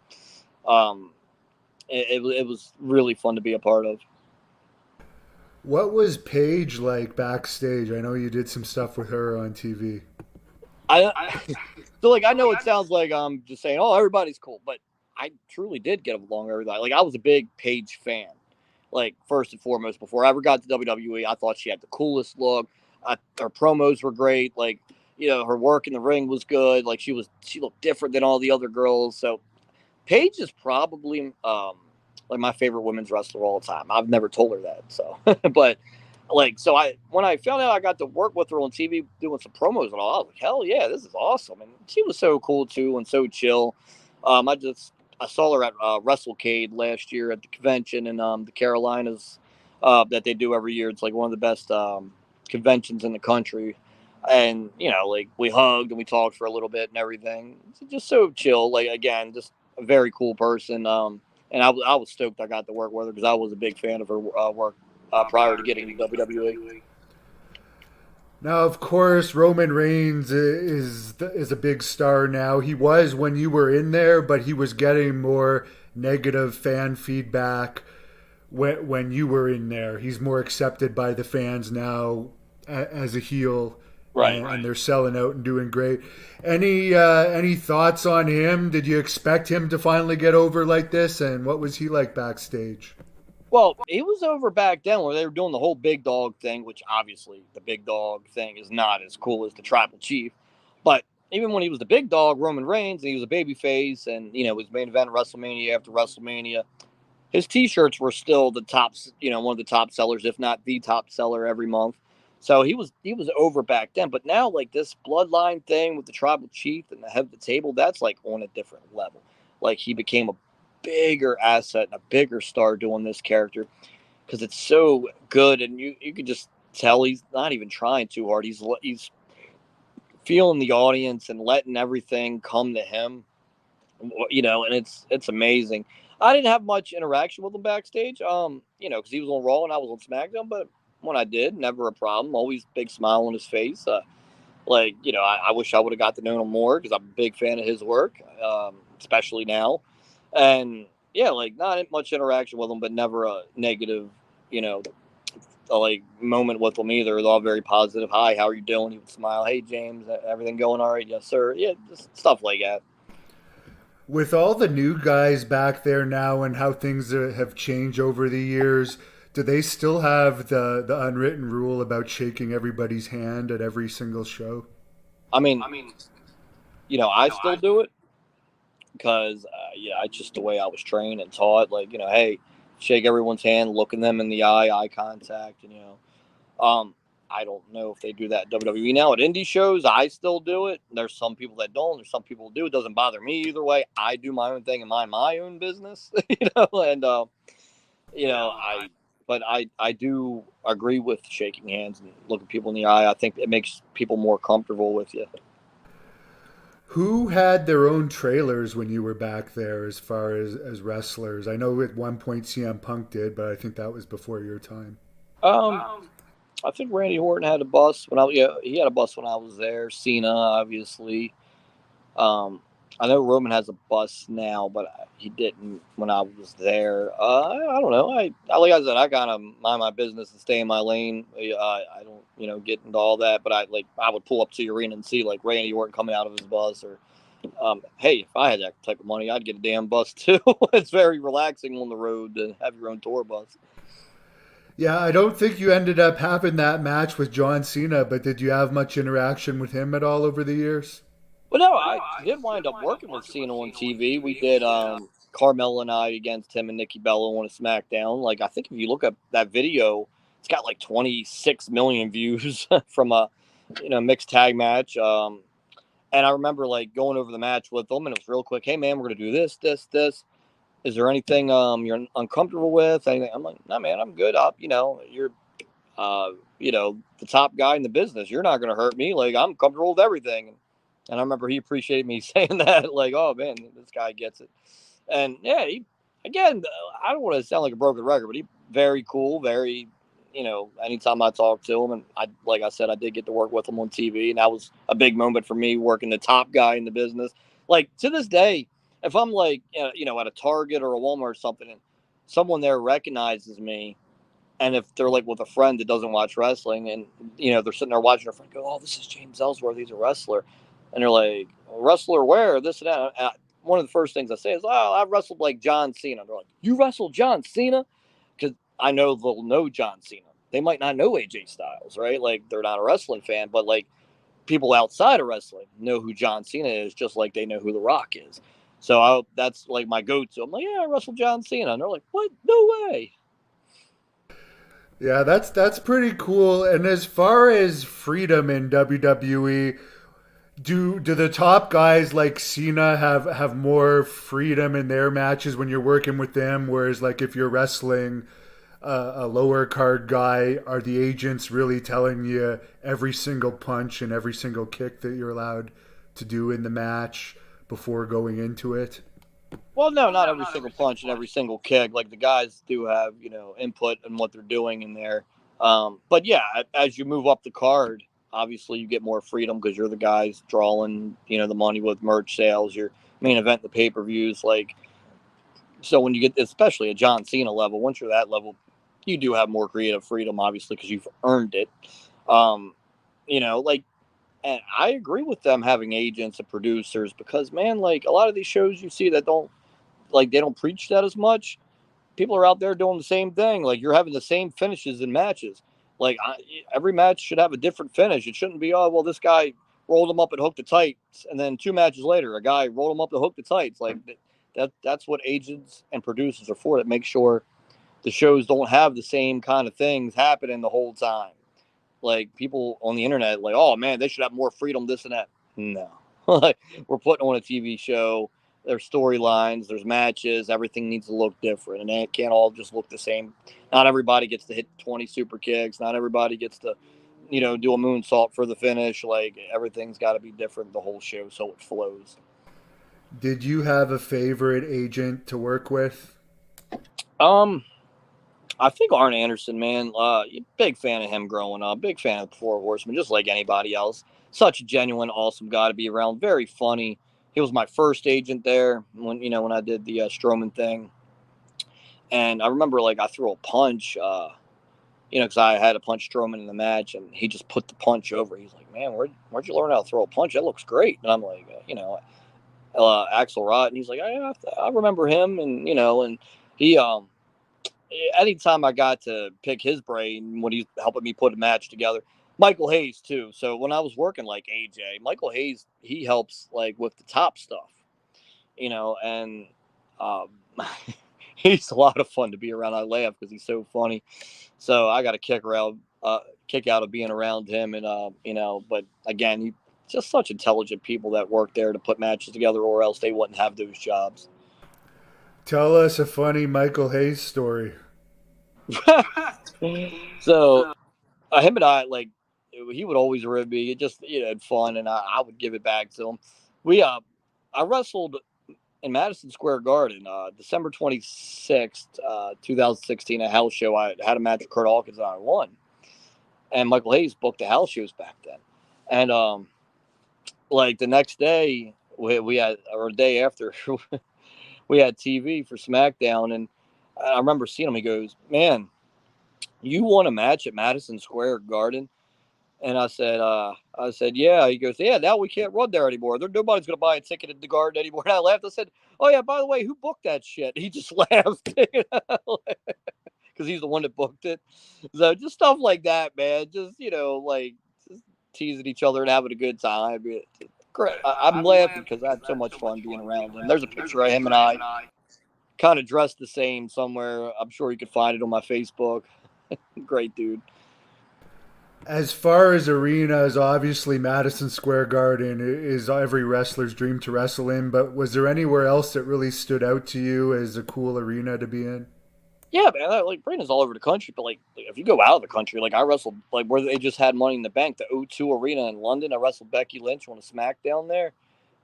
it was really fun to be a part of. What was Paige like backstage? I know you did some stuff with her on TV. I so like I know it sounds like I'm just saying, oh, everybody's cool, but I truly did get along with everybody. Like I was a big Paige fan. Like first and foremost, before I ever got to WWE, I thought she had the coolest look. Her promos were great. Like her work in the ring was good. Like she looked different than all the other girls. So Paige is probably like my favorite women's wrestler of all time. I've never told her that. So, but like, so when I found out I got to work with her on TV doing some promos and all, I was like, hell yeah, this is awesome. And she was so cool too and so chill. I saw her at WrestleCade last year at the convention in the Carolinas that they do every year. It's like one of the best conventions in the country. And, like we hugged and we talked for a little bit and everything. It's just so chill. Like, again, just a very cool person. And I was stoked I got to work with her because I was a big fan of her work prior to getting to WWE. Now, of course, Roman Reigns is a big star now. He was when you were in there, but he was getting more negative fan feedback when you were in there. He's more accepted by the fans now. as a heel, Right. and they're selling out and doing great. Any thoughts on him? Did you expect him to finally get over like this? And what was he like backstage? Well, he was over back then where they were doing the whole big dog thing, which obviously the big dog thing is not as cool as the tribal chief. But even when he was the big dog, Roman Reigns, and he was a baby face, and his main event WrestleMania after WrestleMania, his T-shirts were still the top, one of the top sellers, if not the top seller every month. So he was over back then. But now, like this bloodline thing with the tribal chief and the head of the table, that's like on a different level. Like he became a bigger asset and a bigger star doing this character because it's so good, and you can just tell he's not even trying too hard. He's feeling the audience and letting everything come to him, and it's amazing. I didn't have much interaction with him backstage, because he was on Raw and I was on SmackDown, but when I did, never a problem. Always big smile on his face. I wish I would have got to know him more because I'm a big fan of his work, especially now. And yeah, like not much interaction with him, but never a negative, you know, like moment with him either. They're all very positive. Hi, how are you doing? He would smile. Hey, James, everything going all right? Yes, sir. Yeah, just stuff like that. With all the new guys back there now and how things have changed over the years, do they still have the unwritten rule about shaking everybody's hand at every single show? I mean, I still do it because, it's just the way I was trained and taught. Like, hey, shake everyone's hand, look in them in the eye contact, I don't know if they do that at WWE now. At indie shows, I still do it. There's some people that don't. There's some people who do. It doesn't bother me either way. I do my own thing and mind my own business, and I. But I do agree with shaking hands and looking people in the eye. I think it makes people more comfortable with you. Who had their own trailers when you were back there as far as wrestlers? I know at one point CM Punk did, but I think that was before your time. Um, I think Randy Orton had a bus when he had a bus when I was there. Cena, obviously. Um, I know Roman has a bus now, but he didn't when I was there. I don't know. Like I said, I kind of mind my business and stay in my lane. I don't, get into all that. But I would pull up to the arena and see like Randy Orton coming out of his bus, or hey, if I had that type of money, I'd get a damn bus too. It's very relaxing on the road to have your own tour bus. Yeah, I don't think you ended up having that match with John Cena, but did you have much interaction with him at all over the years? But no, I did wind up working with Cena on TV. We did Carmella and I against him and Nikki Bella on a SmackDown. Like I think if you look up that video, it's got like 26 million views from a mixed tag match. And I remember like going over the match with them, and it was real quick. Hey man, we're gonna do this, this, this. Is there anything you're uncomfortable with? Anything? I'm like, no man, I'm good. You're the top guy in the business. You're not gonna hurt me. Like I'm comfortable with everything. And I remember he appreciated me saying that, like, oh man, this guy gets it. And yeah, again, I don't want to sound like a broken record, but he very cool, very, anytime I talk to him, and like I said, I did get to work with him on TV, and that was a big moment for me working the top guy in the business. Like to this day, if I'm like, at a Target or a Walmart or something, and someone there recognizes me, and if they're like with a friend that doesn't watch wrestling, and they're sitting there watching their friend go, "Oh, this is James Ellsworth. He's a wrestler," and they're like, "Wrestler where? This and that." And one of the first things I say is, "Oh, I wrestled like John Cena." They're like, "You wrestled John Cena?" Because I know they'll know John Cena. They might not know AJ Styles, right? Like they're not a wrestling fan, but like people outside of wrestling know who John Cena is, just like they know who The Rock is. So that's like my go-to. I'm like, "Yeah, I wrestled John Cena," and they're like, "What? No way!" Yeah, that's pretty cool. And as far as freedom in WWE, do the top guys like Cena have more freedom in their matches when you're working with them? Whereas, like, if you're wrestling a lower card guy, are the agents really telling you every single punch and every single kick that you're allowed to do in the match before going into it? Well, no, not every single punch and every single kick. Like the guys do have, input in what they're doing in there. But yeah, as you move up the card, obviously you get more freedom because you're the guys drawing, the money with merch sales, your main event, the pay per views. Like, so when you get, especially a John Cena level, once you're that level, you do have more creative freedom, obviously, because you've earned it. Um, like, and I agree with them having agents and producers because, man, like a lot of these shows you see that don't like they don't preach that as much. People are out there doing the same thing. Like you're having the same finishes in matches. Like every match should have a different finish. It shouldn't be, oh well, this guy rolled him up and hooked the tights, and then 2 matches later, a guy rolled him up and hooked the tights. Like that's what agents and producers are for. That make sure the shows don't have the same kind of things happening the whole time. Like people on the internet, like, oh man, they should have more freedom, this and that. No, like we're putting on a TV show. There's storylines, there's matches. Everything needs to look different, and it can't all just look the same. Not everybody gets to hit 20 super kicks. Not everybody gets to, do a moonsault for the finish. Like everything's got to be different the whole show so it flows. Did you have a favorite agent to work with? Um, I think Arn Anderson, man, big fan of him growing up. Big fan of the Four Horsemen, just like anybody else. Such a genuine, awesome guy to be around. Very funny. He was my first agent there when I did the Strowman thing, and I remember like I threw a punch, because I had to punch Strowman in the match, and he just put the punch over. He's like, "Man, where'd you learn how to throw a punch? That looks great." And I'm like, Axel Rott, and he's like, I remember him, and he anytime I got to pick his brain when he's helping me put a match together. Michael Hayes too. So when I was working like AJ, Michael Hayes, he helps like with the top stuff, and um, he's a lot of fun to be around. I laugh because he's so funny. So I got a kick out of being around him, and but again, he just such intelligent people that work there to put matches together, or else they wouldn't have those jobs. Tell us a funny Michael Hayes story. So him and I like he would always rib me. It just had fun, and I would give it back to him. We I wrestled in Madison Square Garden, December 26th, 2016, a house show. I had a match with Kurt Hawkins and I won. And Michael Hayes booked the house shows back then. And like the next day, we had, or a day after, we had TV for SmackDown, and I remember seeing him. He goes, "Man, you won a match at Madison Square Garden." And I said, "Yeah." He goes, "Yeah, now we can't run there anymore. Nobody's going to buy a ticket at the Garden anymore." And I laughed. I said, "Oh yeah, by the way, who booked that shit?" He just laughed because he's the one that booked it. So just stuff like that, man. Just like just teasing each other and having a good time. I'm laughing because I had so much fun being around him. There's a picture of him and I kind of dressed the same somewhere. I'm sure you could find it on my Facebook. Great dude. As far as arenas, obviously Madison Square Garden is every wrestler's dream to wrestle in, but was there anywhere else that really stood out to you as a cool arena to be in? Yeah, man. Like Brandon's all over the country, but like if you go out of the country, like I wrestled like where they just had Money in the Bank, the O2 Arena in London. I wrestled Becky Lynch on a SmackDown there.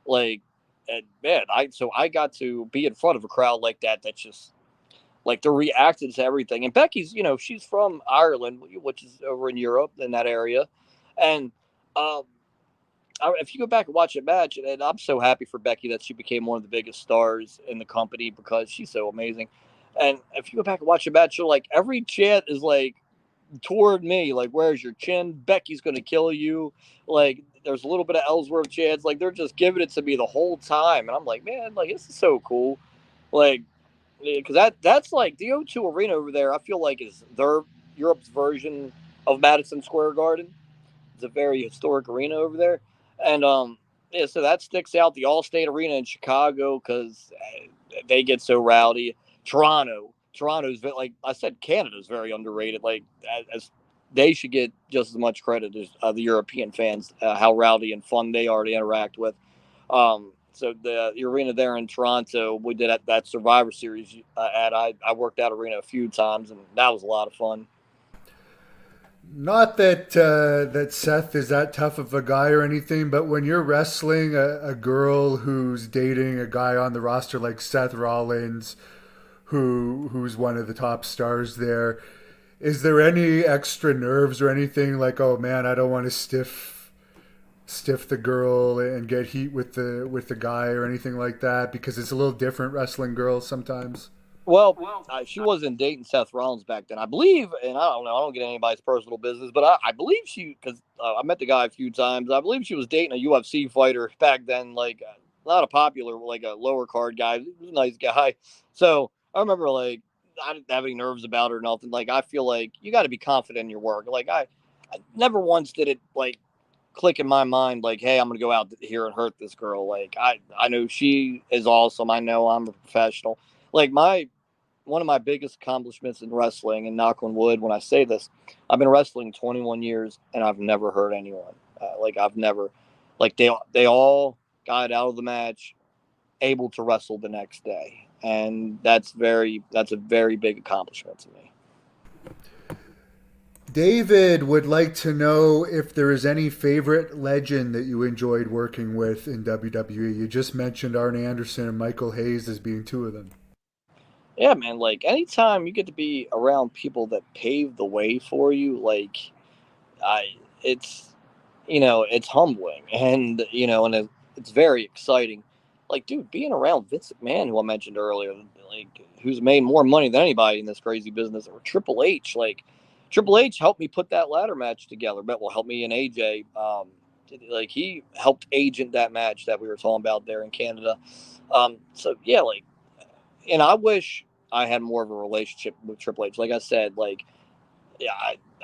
Like, and man, I got to be in front of a crowd like that. That's just like they're reacting to everything. And Becky's, she's from Ireland, which is over in Europe in that area. And um, if you go back and watch a match, and I'm so happy for Becky that she became one of the biggest stars in the company because she's so amazing. And if you go back and watch a match, you're like every chant is like toward me, like where's your chin? Becky's gonna kill you. Like there's a little bit of Ellsworth chants, like they're just giving it to me the whole time, and I'm like, man, like this is so cool. Like because that's like the O2 Arena over there. I feel like is their Europe's version of Madison Square Garden. It's a very historic arena over there, and yeah, so that sticks out. The Allstate Arena in Chicago because they get so rowdy. Toronto's like I said, Canada's very underrated. Like as they should get just as much credit as the European fans. How rowdy and fun they are to interact with. So the arena there in Toronto, we did that Survivor Series at. I worked that arena a few times, and that was a lot of fun. Not that Seth is that tough of a guy or anything, but when you're wrestling a girl who's dating a guy on the roster like Seth Rollins, who's one of the top stars there, is there any extra nerves or anything like, oh man, I don't want to stiff the girl and get heat with the guy or anything like that because it's a little different wrestling girls sometimes? Well, she wasn't dating Seth Rollins back then, I believe, and I don't know. I don't get anybody's personal business, but I believe she, because I met the guy a few times. I believe she was dating a UFC fighter back then, like not a popular, like a lower card guy. He was a nice guy. So I remember, like, I didn't have any nerves about her or nothing. Like, I feel like you got to be confident in your work. Like, I never once did it like click in my mind, like, hey, I'm gonna go out here and hurt this girl. Like, I know she is awesome. I know I'm a professional. Like, my one of my biggest accomplishments in wrestling, and knock on wood when I say this, I've been wrestling 21 years and I've never hurt anyone. Like, I've never, like, they all got out of the match able to wrestle the next day, and that's a very big accomplishment to me. David would like to know if there is any favorite legend that you enjoyed working with in WWE. You just mentioned Arn Anderson and Michael Hayes as being two of them. Yeah, man. Like, anytime you get to be around people that pave the way for you, like, I it's it's humbling, and it's very exciting. Like, dude, being around Vince McMahon, who I mentioned earlier, like, who's made more money than anybody in this crazy business, or Triple H. Like, Triple H helped me put that ladder match together, but will help me and AJ. Like, he helped agent that match that we were talking about there in Canada. So yeah, like, and I wish I had more of a relationship with Triple H. Like I said, like, yeah,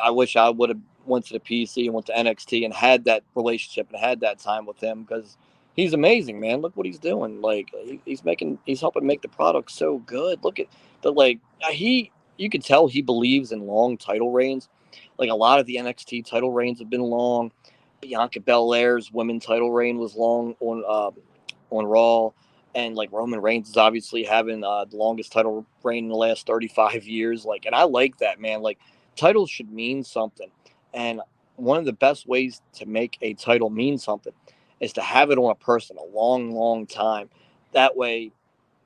I wish I would have went to the PC and went to NXT and had that relationship and had that time with him, because he's amazing, man. Look what he's doing. Like, he's helping make the product so good. Look at the, like, you can tell he believes in long title reigns. Like, a lot of the NXT title reigns have been long. Bianca Belair's women's title reign was long on Raw, and like Roman Reigns is obviously having the longest title reign in the last 35 years. Like, and I like that, man. Like, titles should mean something, and one of the best ways to make a title mean something is to have it on a person a long, long time. That way,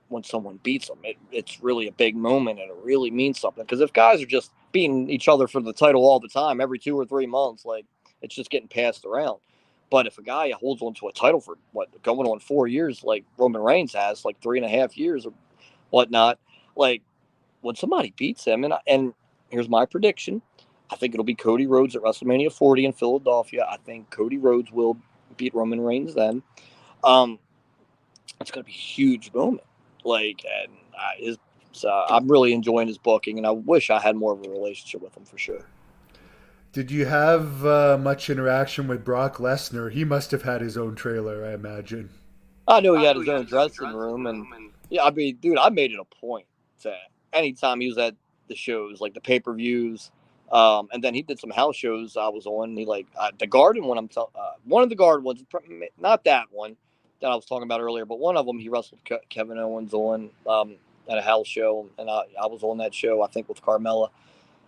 when someone beats them, it's really a big moment and it really means something. Because if guys are just beating each other for the title all the time, every 2 or 3 months, like, it's just getting passed around. But if a guy holds on to a title for going on 4 years, like Roman Reigns has, like 3.5 years or whatnot, like, when somebody beats him, and here's my prediction, I think it'll be Cody Rhodes at WrestleMania 40 in Philadelphia. I think Cody Rhodes will beat Roman Reigns then. Um, it's going to be a huge moment. Like, and I'm really enjoying his booking, and I wish I had more of a relationship with him for sure. Did you have much interaction with Brock Lesnar? He must have had his own trailer, I imagine. I knew he had his own dressing room, and yeah, I mean, dude, I made it a point to anytime he was at the shows, like the pay per views, and then he did some house shows I was on. He, like, the Garden one. One of the Garden ones, not that one that I was talking about earlier, but one of them he wrestled Kevin Owens on at a house show, and I was on that show, I think, with Carmella,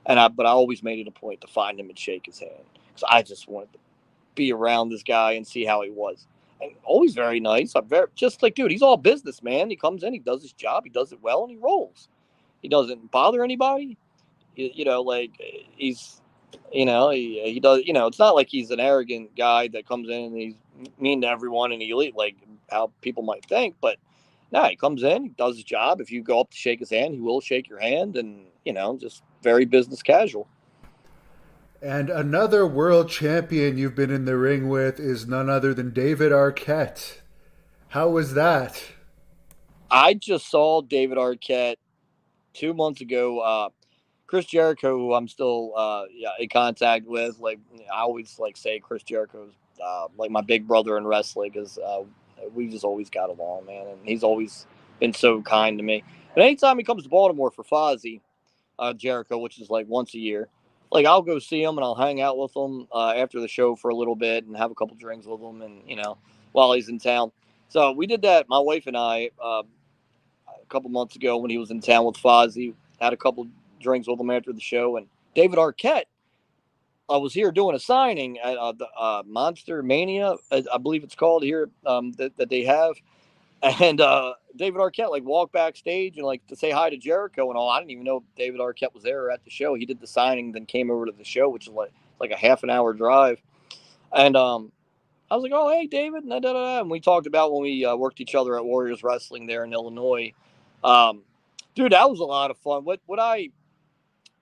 but I always made it a point to find him and shake his hand, because I just wanted to be around this guy and see how he was. And always very nice. I'm very just like, dude, he's all business, man. He comes in, he does his job, he does it well, and he rolls. He doesn't bother anybody. Like, he's, he does. It's not like he's an arrogant guy that comes in and he's mean to everyone and he like how people might think. But no, he comes in, he does his job. If you go up to shake his hand, he will shake your hand, and just very business casual. And another world champion you've been in the ring with is none other than David Arquette. How was that? I just saw David Arquette 2 months ago. Chris Jericho, who I'm still yeah, in contact with. Like, I always like say Chris Jericho's like my big brother in wrestling, because we just always got along, man, and he's always been so kind to me. And anytime he comes to Baltimore for Fozzy, Jericho, which is like once a year, like, I'll go see him and I'll hang out with him after the show for a little bit and have a couple drinks with him, and while he's in town. So we did that, my wife and I, a couple months ago when he was in town with Fozzy. Had a couple drinks with him after the show, and David Arquette. I was here doing a signing at the Monster Mania, I believe it's called here, that they have. And David Arquette, like, walked backstage and, like, to say hi to Jericho and all. I didn't even know David Arquette was there at the show. He did the signing, then came over to the show, which is like a half an hour drive. And I was like, "Oh, hey, David," and we talked about when we worked each other at Warriors Wrestling there in Illinois. Um, Dude, that was a lot of fun. What I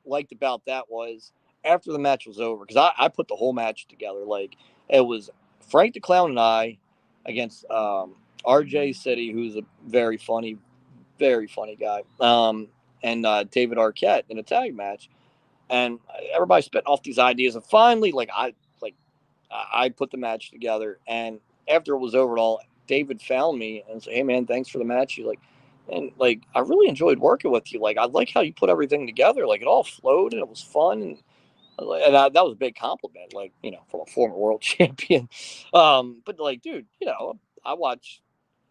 liked about that was after the match was over, because I put the whole match together. Like, it was Frank the Clown and I against RJ City, who's a very funny guy, and David Arquette in a tag match. And everybody spitting off these ideas. And finally, like I put the match together. And after it was over, all David found me and said, "Hey man, thanks for the match." You like, and like I really enjoyed working with you. Like I like how you put everything together. Like it all flowed and it was fun. That was a big compliment. Like from a former world champion. But like, dude, I watch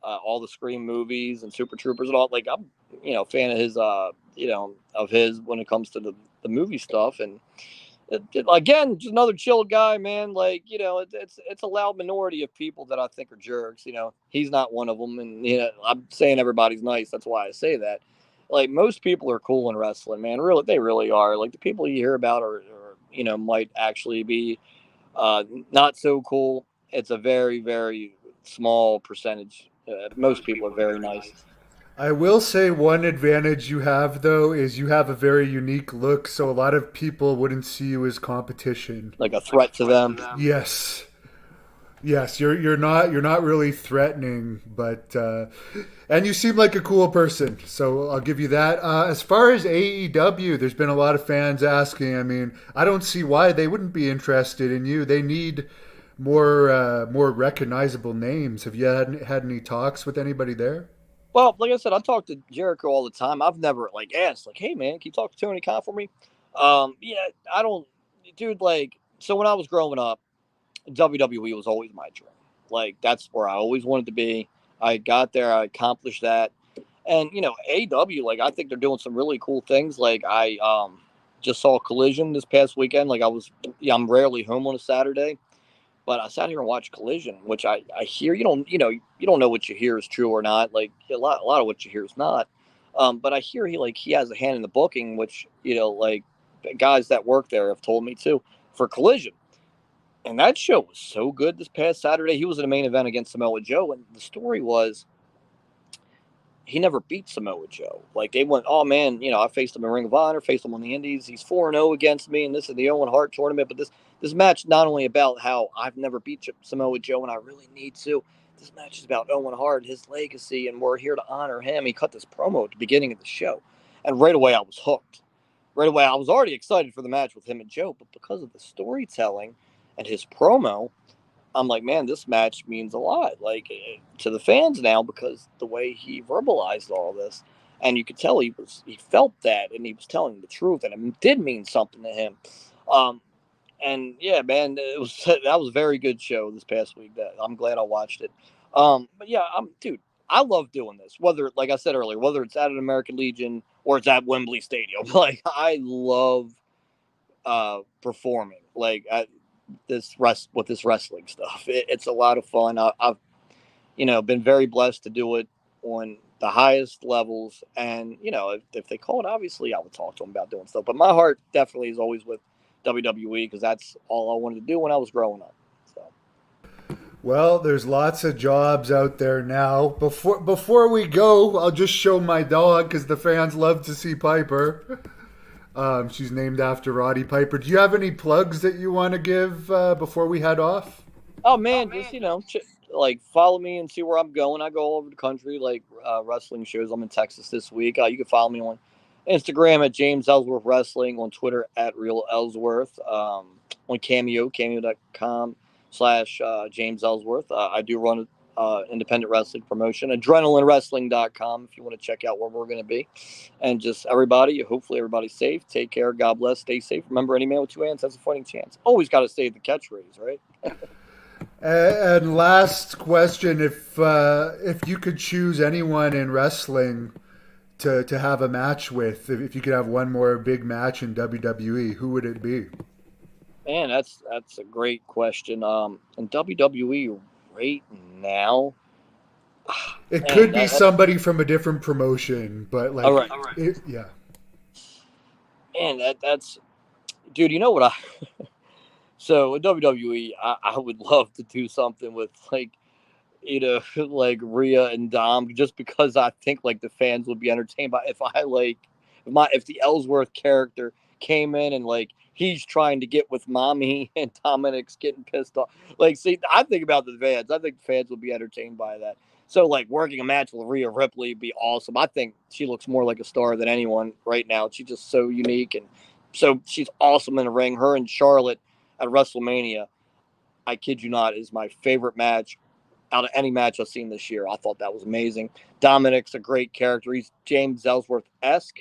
all the Scream movies and Super Troopers and all. Like I'm a fan of his of his when it comes to the movie stuff. And again, just another chill guy, man. Like it's a loud minority of people that I think are jerks. He's not one of them, and I'm saying everybody's nice. That's why I say that. Like most people are cool in wrestling, man. Really, they really are. Like the people you hear about are might actually be not so cool. It's a very very small percentage. Most people are very nice. I will say one advantage you have though is you have a very unique look, so a lot of people wouldn't see you as competition. Like a threat to them. Yes. Yes, you're not really threatening, but and you seem like a cool person, so I'll give you that. As far as AEW, there's been a lot of fans asking. I mean, I don't see why they wouldn't be interested in you. They need more recognizable names. Have you had any talks with anybody there? Well, like I said, I talk to Jericho all the time. I've never like asked, like, "Hey, man, can you talk to Tony Khan for me?" Yeah, I don't, dude. Like, so when I was growing up, WWE was always my dream. Like, that's where I always wanted to be. I got there, I accomplished that, and AW, like, I think they're doing some really cool things. Like, I just saw Collision this past weekend. Like, yeah, I'm rarely home on a Saturday, but I sat here and watched Collision, which I hear you don't know what you hear is true or not. Like a lot of what you hear is not. But I hear he has a hand in the booking, which like guys that work there have told me too for Collision. And that show was so good this past Saturday. He was in a main event against Samoa Joe, and the story was he never beat Samoa Joe. Like they went, oh man, I faced him in Ring of Honor, faced him on the Indies. He's 4-0 against me, and this is the Owen Hart tournament. But this match not only about how I've never beat Samoa Joe and I really need to. This match is about Owen Hart, his legacy, and we're here to honor him. He cut this promo at the beginning of the show, and right away I was hooked. Right away I was already excited for the match with him and Joe, but because of the storytelling and his promo, I'm like, man, this match means a lot, like to the fans now because the way he verbalized all this, and you could tell he felt that, and he was telling the truth, and it did mean something to him. Um, and yeah, man, that was a very good show this past week. That I'm glad I watched it. But yeah, dude, I love doing this. Whether, like I said earlier, whether it's at an American Legion or it's at Wembley Stadium, like I love performing. Like with this wrestling stuff. It's a lot of fun. I've been very blessed to do it on the highest levels, and if they call it, obviously I would talk to them about doing stuff. But my heart definitely is always with WWE because that's all I wanted to do when I was growing up. So. Well, there's lots of jobs out there now. Before we go, I'll just show my dog because the fans love to see Piper. She's named after Roddy Piper. Do you have any plugs that you want to give before we head off? Oh man, just like follow me and see where I'm going. I go all over the country, like wrestling shows. I'm in Texas this week. You can follow me on Instagram at James Ellsworth Wrestling, on Twitter at Real Ellsworth, on cameo.com/James Ellsworth. I do run independent wrestling promotion, adrenalinewrestling.com if you want to check out where we're going to be. And just hopefully everybody's safe. Take care. God bless. Stay safe. Remember, any man with two hands has a fighting chance. Always got to say the catchphrase, right? And last question: if you could choose anyone in wrestling to have a match with, if you could have one more big match in WWE, who would it be? Man, that's a great question. In WWE right now, It man, could be somebody from a different promotion, but like, all right, yeah. man, that's dude. You know what so in WWE, I would love to do something with like like Rhea and Dom, just because I think like the fans would be entertained by if the Ellsworth character came in and like he's trying to get with mommy and Dominic's getting pissed off. Like, see, I think about the fans. I think the fans would be entertained by that. So, like, working a match with Rhea Ripley would be awesome. I think she looks more like a star than anyone right now. She's just so unique and so she's awesome in the ring. Her and Charlotte at WrestleMania, I kid you not, is my favorite match out of any match I've seen this year. I thought that was amazing. Dominic's a great character. He's James Ellsworth-esque.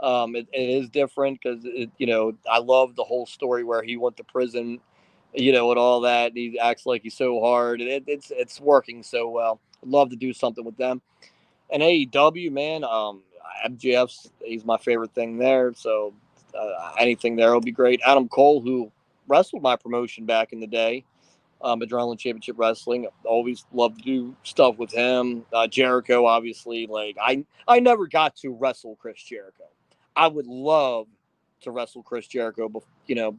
It is different because, I love the whole story where he went to prison, and all that. He acts like he's so hard. It's working so well. I'd love to do something with them. And AEW, man, MJF's, he's my favorite thing there. So anything there will be great. Adam Cole, who wrestled my promotion back in the day, Adrenaline Championship Wrestling. Always love to do stuff with him. Jericho, obviously. Like I never got to wrestle Chris Jericho. I would love to wrestle Chris Jericho,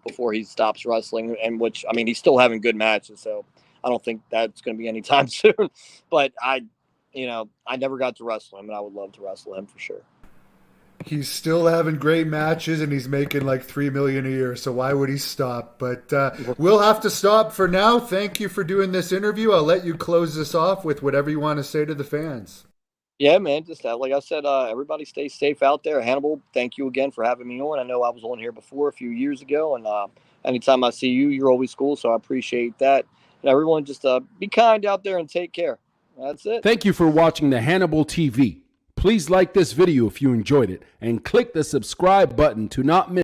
before he stops wrestling, and which I mean he's still having good matches, so I don't think that's going to be anytime soon. But I never got to wrestle him, and I would love to wrestle him for sure. He's still having great matches, and he's making like $3 million a year. So why would he stop? But we'll have to stop for now. Thank you for doing this interview. I'll let you close this off with whatever you want to say to the fans. Yeah, man. Just like I said, everybody stay safe out there. Hannibal, thank you again for having me on. I know I was on here before a few years ago, and anytime I see you, you're always cool. So I appreciate that. And everyone, just be kind out there and take care. That's it. Thank you for watching the Hannibal TV. Please like this video if you enjoyed it and click the subscribe button to not miss